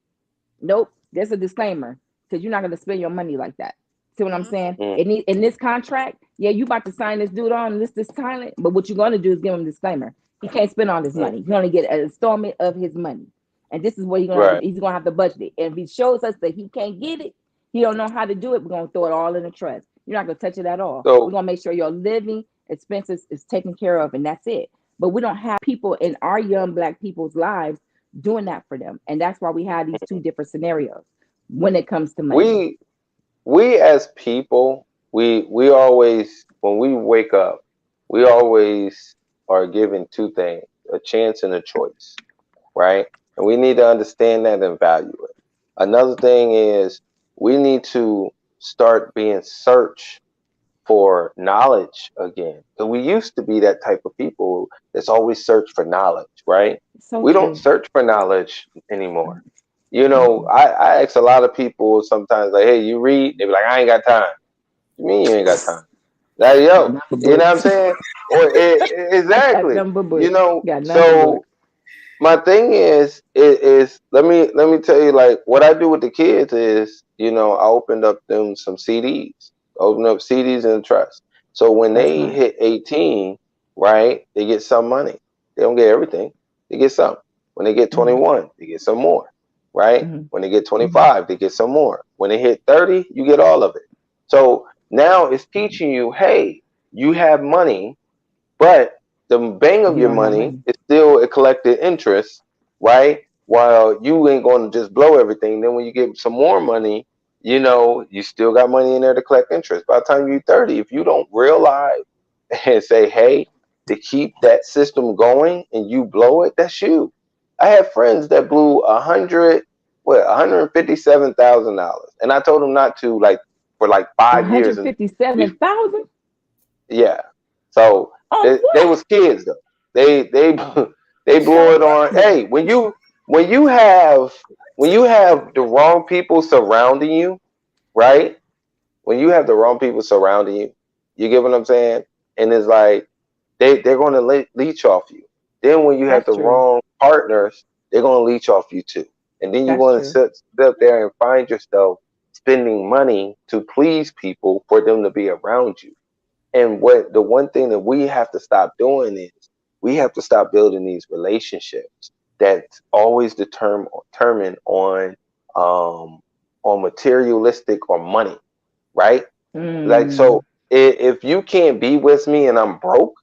Nope, there's a disclaimer because you're not going to spend your money like that. See what I'm saying? Mhm. In this contract, yeah, you about to sign this dude on this talent, but what you're going to do is give him a disclaimer. He can't spend all this Mhm. money. He only get an installment of his money, and this is what Right. he's going to have to budget it. And if he shows us that he can't get it, he don't know how to do it, we're going to throw it all in the trash. You're not going to touch it at all. We're So going to make sure your living expenses is taken care of, and that's it. But we don't have people in our young black people's lives doing that for them. And that's why we have these two different scenarios when it comes to money. we we as people, we always, when we wake up, we always are given two things: a chance and a choice, right? And we need to understand that and value it. Another thing is we need to start being searched for knowledge again. Because we used to be that type of people that's always search for knowledge, right? So We don't true. search for knowledge anymore. You know, Mm-mm. I ask a lot of people sometimes, like, hey, you read? They be like, I ain't got time. You mean you ain't got time? Like, Got yo, number you know what I'm books. saying? Or Got exactly, number you books. know. Got number So books. my thing is let me tell you, like, what I do with the kids is, I opened up them some CDs, open up CDs in the trust. So when That's they smart. hit 18, right, they get some money. They don't get everything. They get some. When they get Mm-hmm. 21, they get some more, right? Mm-hmm. When they get Mm-hmm. 25, they get some more. When they hit 30, you get all of it. So now it's teaching you, hey, you have money, but the bang of You your don't have money money. is still a collected interest, right? While you ain't going to just blow everything. Then when you get some more money, you still got money in there to collect interest. By the time you're 30, if you don't realize and say, hey, to keep that system going and you blow it, that's you. I have friends that blew $157,000, and I told them not to, like, for like One 5 years, hundred and fifty-seven thousand yeah. So on they what? was kids though. They they blew it on. Ataraxis. Hey, when you have the wrong people surrounding you, right? When you have the wrong people surrounding you, you get what I'm saying? And it's like they're going to leech off you. Then when you have That's the true. wrong partners, they're going to leech off you too. And then you're That's going to true. sit up there and find yourself spending money to please people for them to be around you. And what the one thing that we have to stop doing is we have to stop building these relationships that's always determined um, on materialistic or money, right? Like, Mm. so if you can't be with me and I'm broke,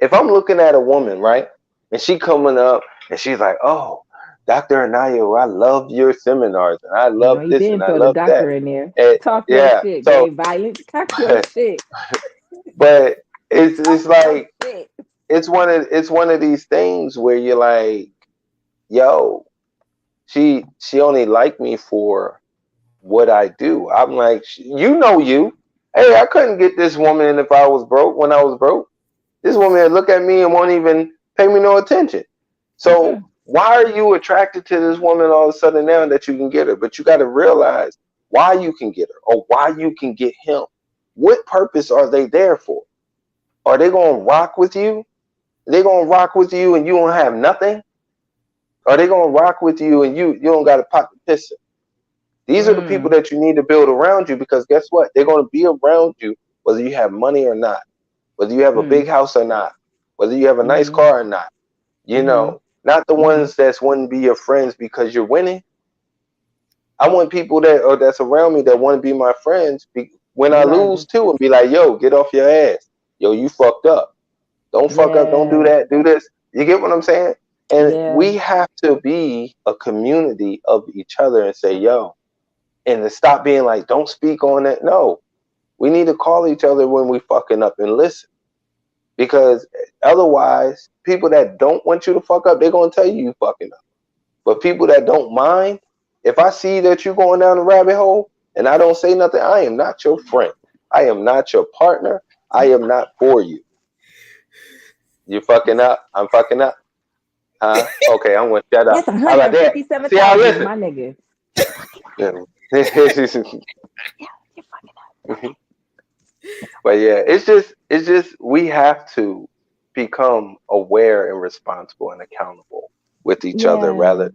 if I'm looking at a woman, right, and she coming up and she's like, oh, Dr. Anayo, I love your seminars and I You know, love you this and didn't I throw the love that. doctor in there. And Talk your yeah, shit, so gay violence. Talk your shit. but it's Talk it's your like shit. it's one of these things where you're like, yo, she only liked me for what I do. I'm like, you. Hey, I couldn't get this woman if I was broke. When I was broke, this woman would look at me and won't even pay me no attention. So Mm-mm. why are you attracted to this woman all of a sudden now that you can get her? But you got to realize why you can get her or why you can get him. What purpose are they there for? Are they gonna rock with you? They gonna rock with you and you don't have nothing? Are they gonna rock with you and you don't got a pot to piss in? These are the people Mm. that you need to build around you, because guess what? They're gonna be around you whether you have money or not, whether you have a big Mm. house or not, whether you have a nice Mm-hmm. car or not. Mm-hmm. Not the Mm-hmm. ones that's want to be your friends because you're winning. I want people that's around me that want to be my friends when I lose Regardless. too, and be like, yo, get off your ass. Yo, you fucked up. Don't fuck up. Don't do Yeah. that. Do this. You get what I'm saying? And Yeah. we have to be a community of each other and say, yo, and to stop being like, don't speak on that. No, we need to call each other when we fucking up and listen. Because otherwise, people that don't want you to fuck up, they're gonna tell you fucking up. But people that don't mind, if I see that you're going down the rabbit hole and I don't say nothing, I am not your friend. I am not your partner. I am not for you. You fucking up. I'm fucking up. Huh? Okay, I'm gonna shut up. That's How about that? See how I 157,000, listen? my nigga. You're fucking up. But yeah, it's just we have to become aware and responsible and accountable with each other Yeah,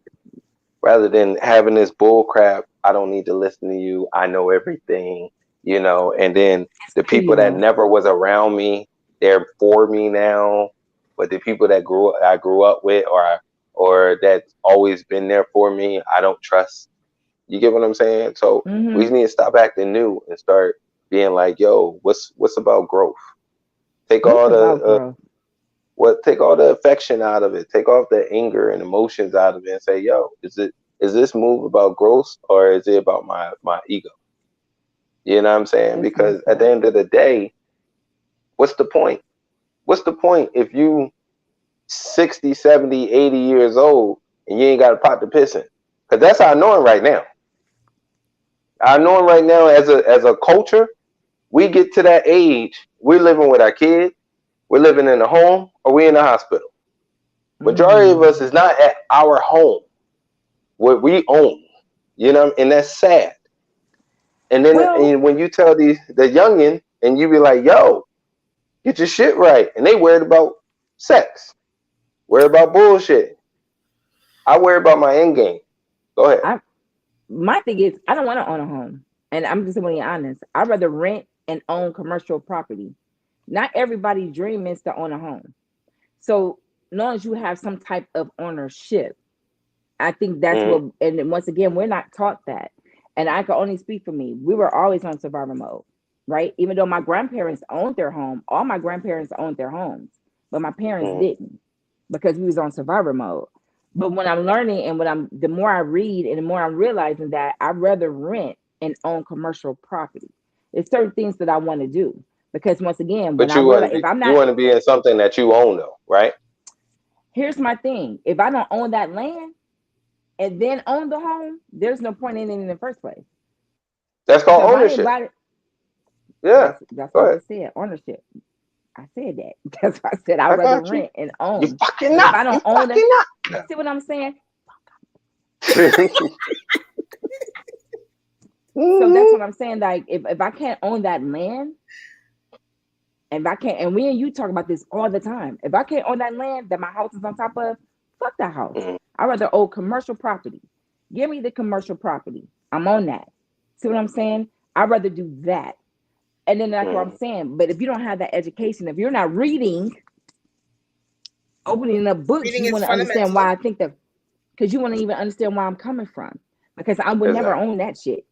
rather than having this bull crap. I don't need to listen to you. I know everything, and then it's the petty people that enough. never was around me, they're for me now. But the people that I grew up with or that's always been there for me, I don't trust. You get what I'm saying? So we Mm-hmm. just need to stop acting new and start being like, yo, what's about growth? Take What's all about the growth? take all the affection out of it. Take off the anger and emotions out of it and say, yo, is this move about growth or is it about my ego? You know what I'm saying? That's what's Because at the up. end of the day, what's the point? What's the point if you 60, 70, 80 years old and you ain't got a pot to piss in? Because that's our norm right now. Our norm right now as a culture, we get to that age, we're living with our kids, we're living in a home, or we in a hospital. Majority of us Mm. is not at our home, what we own. And that's sad. Well, And when you tell the youngin and you be like, yo, get your shit right. And they worried about sex, worried about bullshit. I worry about my end game. Go ahead. I my thing is I don't want to own a home, and I'm just being honest. I'd rather rent and own commercial property. Not everybody's dream is to own a home. So long as you have some type of ownership, I think that's Mm-hmm. what. And then once again, we're not taught that. And I can only speak for me. We were always on survival mode, right? Even though my grandparents owned their home, all my grandparents owned their homes, but my parents Mm-hmm. didn't because we was on survival mode. But when I'm learning and the more I read and the more I'm realizing that I'd rather rent and own commercial property. It's certain things that I want to do because once again, when But I realize if I'm you not, want to be in something that you own though, right? here's my thing: if I don't own that land and then own the home, there's no point in the first place. That's So called if I ain't ownership. bought it, Yeah. that's Go what I ahead. just said. Ownership. I said that. That's why I said I'd I rather got you. rent and You own. fucking But if up. I You don't own it, fucking up. see what I'm saying? So that's Mm-hmm. what I'm saying. Like if I can't own that land, and if I can't, and we and you talk about this all the time. If I can't own that land that my house is on top of, fuck that house. Mm-hmm. I'd rather own commercial property. Give me the commercial property. I'm on that. See what I'm saying? I'd rather do that. And then that's what I'm Mm-hmm. saying. But if you don't have that education, if you're not reading, opening up books, Reading you is want to understand fundamental. why I think that because you want to even understand where I'm coming from. Because I would never Exactly. own that shit.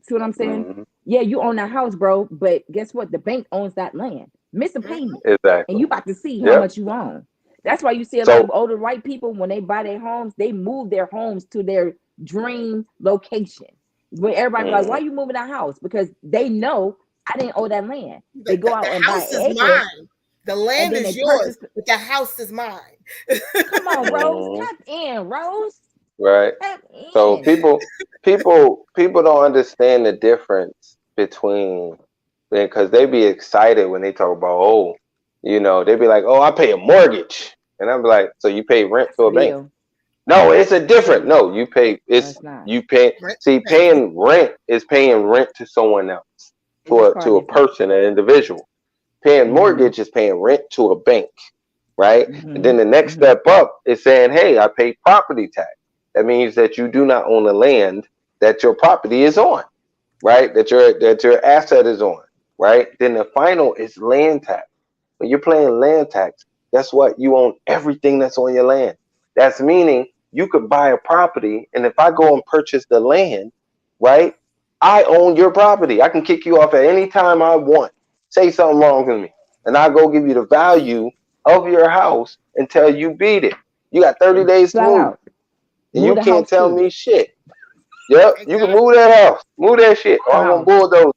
See what I'm saying? Mm-hmm. Yeah, you own that house, bro, but guess what? The bank owns that land. Miss a Hmm. payment, and Exactly. you about to see how Yep. much you own. That's why you see a lot of So older white people when they buy their homes, they move their homes to their dream location. Where everybody be like, mm-hmm. "Why you moving that house?" Because they know I didn't own that land. The, They go the, out the and buy house is an acre, mine. The and land then is they yours, purchase. but the house is mine. Come on, Rose, Mm-hmm. tap in, Rose, Right. tap So in. people don't understand the difference between because they be excited when they talk about they be like, oh, I pay a mortgage, and I'm like, so you pay rent That's to a a bank? bill. No, it's a different. No, No, you pay. no, It's it's not. you pay. Rent See, to pay. paying rent is paying rent to someone else, It's far to a different. person, an individual. Paying Mm-hmm. mortgage is paying rent to a bank, right? And Mm-hmm. then the next Mm-hmm. step up is saying, hey, I pay property tax. That means that you do not own the land that your property is on, right? That your asset is on, right? Then the final is land tax. When you're paying land tax, guess what? You own everything that's on your land. That's meaning you could buy a property, and if I go and purchase the land, right? I own your property. I can kick you off at any time I want. Say something wrong with me, and I go give you the value of your house until you beat it. You got 30 days to Flat move, out. and Move you the can't house tell too. me shit. Yep, you can move Exactly. that house, move that shit, Move or the I'm gonna house. bulldoze.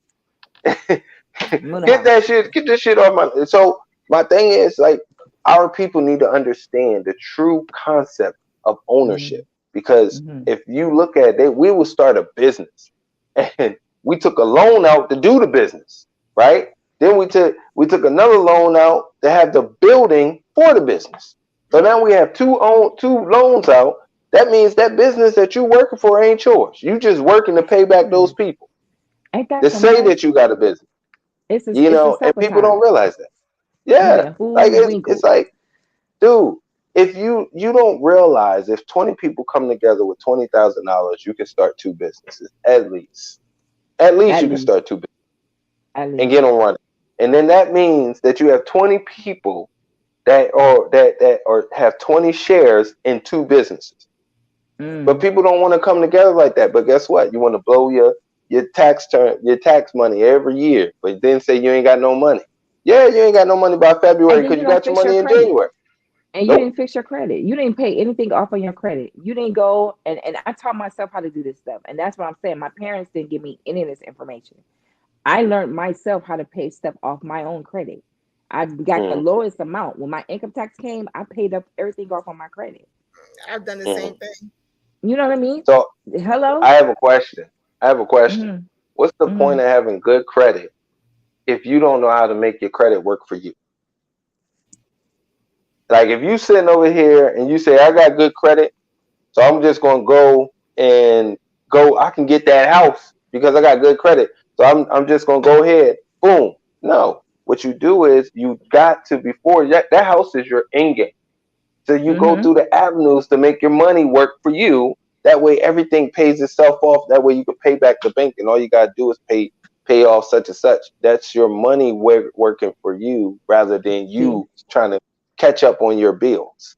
Move the Get house. that shit, get this shit off my. So my thing is like our people need to understand the true concept of ownership. Because if you look at it, we will start a business and we took a loan out to do the business, right? Then we took another loan out to have the building for the business. So now we have two loans out. That means that business that you working for ain't yours. You just working to pay back those people. Ain't that To say somebody? that you got a business. It's a And people don't sabotage. realize that. You Yeah. get Like hoodwinked. it's like, dude, if you don't realize if 20 people come together with $20,000, you can start two businesses. At least. At least At you can least, start two businesses at and least. get them running. And then that means that you have 20 people that have 20 shares in two businesses. But people don't want to come together like that. But guess what? You want to blow your tax money every year, but then say you ain't got no money. Yeah, you ain't got no money by February And then because you you don't got your fix your money in credit. January. And you Nope. didn't fix your credit. You didn't pay anything off on your credit. You didn't go and I taught myself how to do this stuff. And that's what I'm saying. My parents didn't give me any of this information. I learned myself how to pay stuff off my own credit. I got the Mm, lowest amount. When my income tax came, I paid up everything off on my credit. I've done the mm. same thing. You know what I mean? So Hello? I have a question. Mm-hmm. What's the Mm-hmm. point of having good credit if you don't know how to make your credit work for you? Like if you sitting over here and you say, I got good credit, so I'm just gonna I can get that house because I got good credit. So I'm just gonna go ahead. Boom. No. What you do is you got to before that house is your end game. So you go Mm-hmm. through the avenues to make your money work for you. That way everything pays itself off. That way you can pay back the bank and all you gotta do is pay off such and such. That's your money working for you rather than See, you trying to catch up on your bills.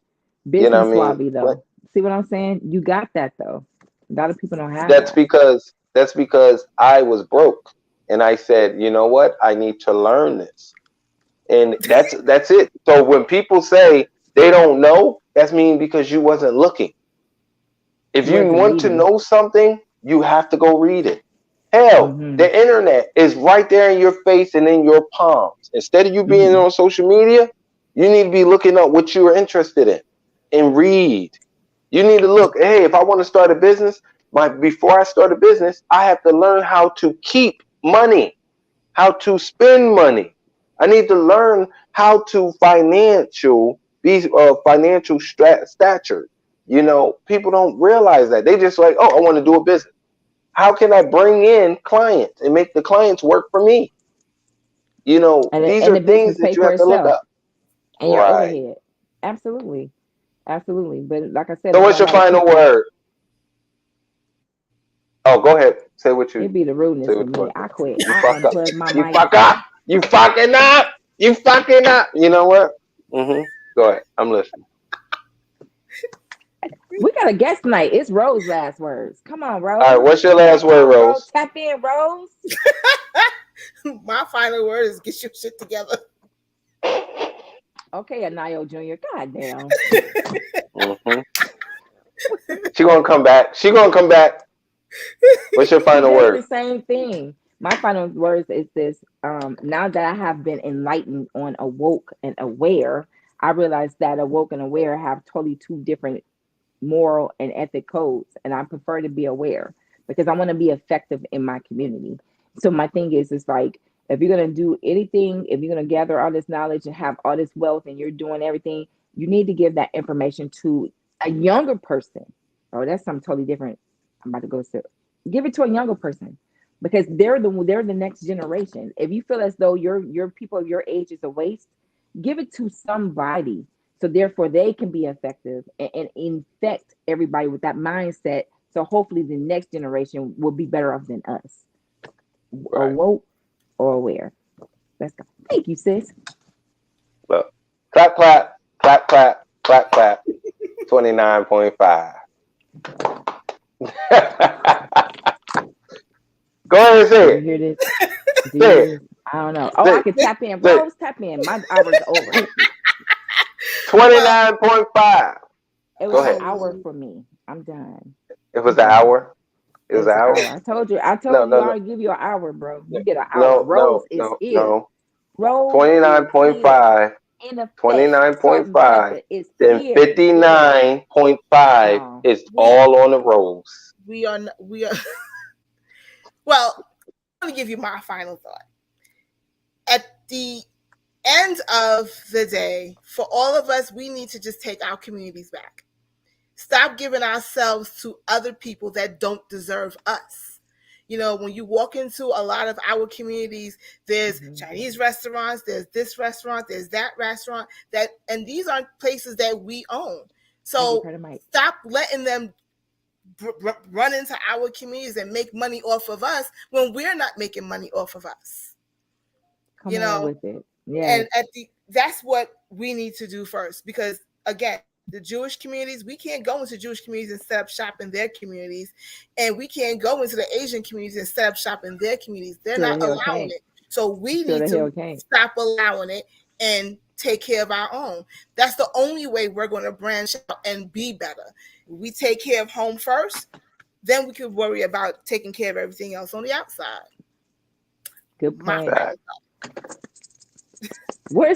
You know what business I mean? lobby But though. See what I'm saying? You got that though. A lot of people don't have that's that. because I was broke and I said, you know what? I need to learn this. And that's it. So when people say they don't know, that's mean because you wasn't looking. If You you wasn't want to reading. know something, you have to go read it. Hell, Mm-hmm. the internet is right there in your face and in your palms. Instead of you being Mm-hmm. on social media, you need to be looking up what you are interested in and read. You need to look, hey, if I want to start a business, before I start a business, I have to learn how to keep money, how to spend money. I need to learn how to financial stature. You know, people don't realize that. They just like, oh, I want to do a business. How can I bring in clients and make the clients work for me? You know, these And are the things business that pay you for have to look itself up. and your Right. overhead. Absolutely. Absolutely. But like I said, So I know what's a your lot of final people, word? Oh, go ahead. it be the Say rudeness what with you me. want to I say. quit. You I fuck up. unplug my You mic. fuck up. You fucking up. You fucking up. You know what? Go ahead. I'm listening. We got a guest night. It's Rose last words. Come on, All right. Rose. What's your last Come word, on, Rose. Rose? Tap in, Rose. My final word is get your shit together. Okay, Anayo Jr. God damn. hmm She gonna come back. She gonna come back. What's your She final does word? the same thing. My final words is this. Now that I have been enlightened on awoke and aware, I realize that awoke and aware have totally two different moral and ethic codes, and I prefer to be aware because I want to be effective in my community. So my thing is like if you're gonna do anything, if you're gonna gather all this knowledge and have all this wealth, and you're doing everything, you need to give that information to a younger person. Oh, that's something totally different. I'm about to go to give it to a younger person because they're the next generation. If you feel as though your people your age is a waste, give it to somebody so therefore they can be effective and infect everybody with that mindset. So hopefully the next generation will be better off than us. Right. Awoke or aware. Let's go. Thank you, sis. Look. Clap, clap, clap, clap, clap, clap. 29.5. Go ahead and Do say you it. hear this? Do you Say hear it. this? I don't know. Oh, Say I it. could tap in. Say it. Rose, tap in. My hour's over. 29.5. It Go was an ahead. hour for me. I'm done. It I'm was an done. hour. It It was was an an hour. hour. I told you. I No, told you. no, I no, already give you an hour, bro. You get an hour. no, Rose no, is no, here. no. Rose is here. 29.5 in effect, certain 29.5. benefit is Then here. 59.5 is We all on the roads. we are well. Let me give you my final thought. At the end of the day, for all of us, we need to just take our communities back. Stop giving ourselves to other people that don't deserve us. You know, when you walk into a lot of our communities, there's Chinese restaurants, there's this restaurant, there's that restaurant, and these aren't places that we own. So stop letting them run into our communities and make money off of us when we're not making money off of us. Come on with it. Yes. And that's what we need to do first, because again, the Jewish communities, we can't go into Jewish communities and set up shop in their communities, and we can't go into the Asian communities and set up shop in their communities. They're not allowing it. So we need to stop allowing it and take care of our own. That's the only way we're going to branch out and be better. We take care of home first, then we could worry about taking care of everything else on the outside. Good point. That. Where's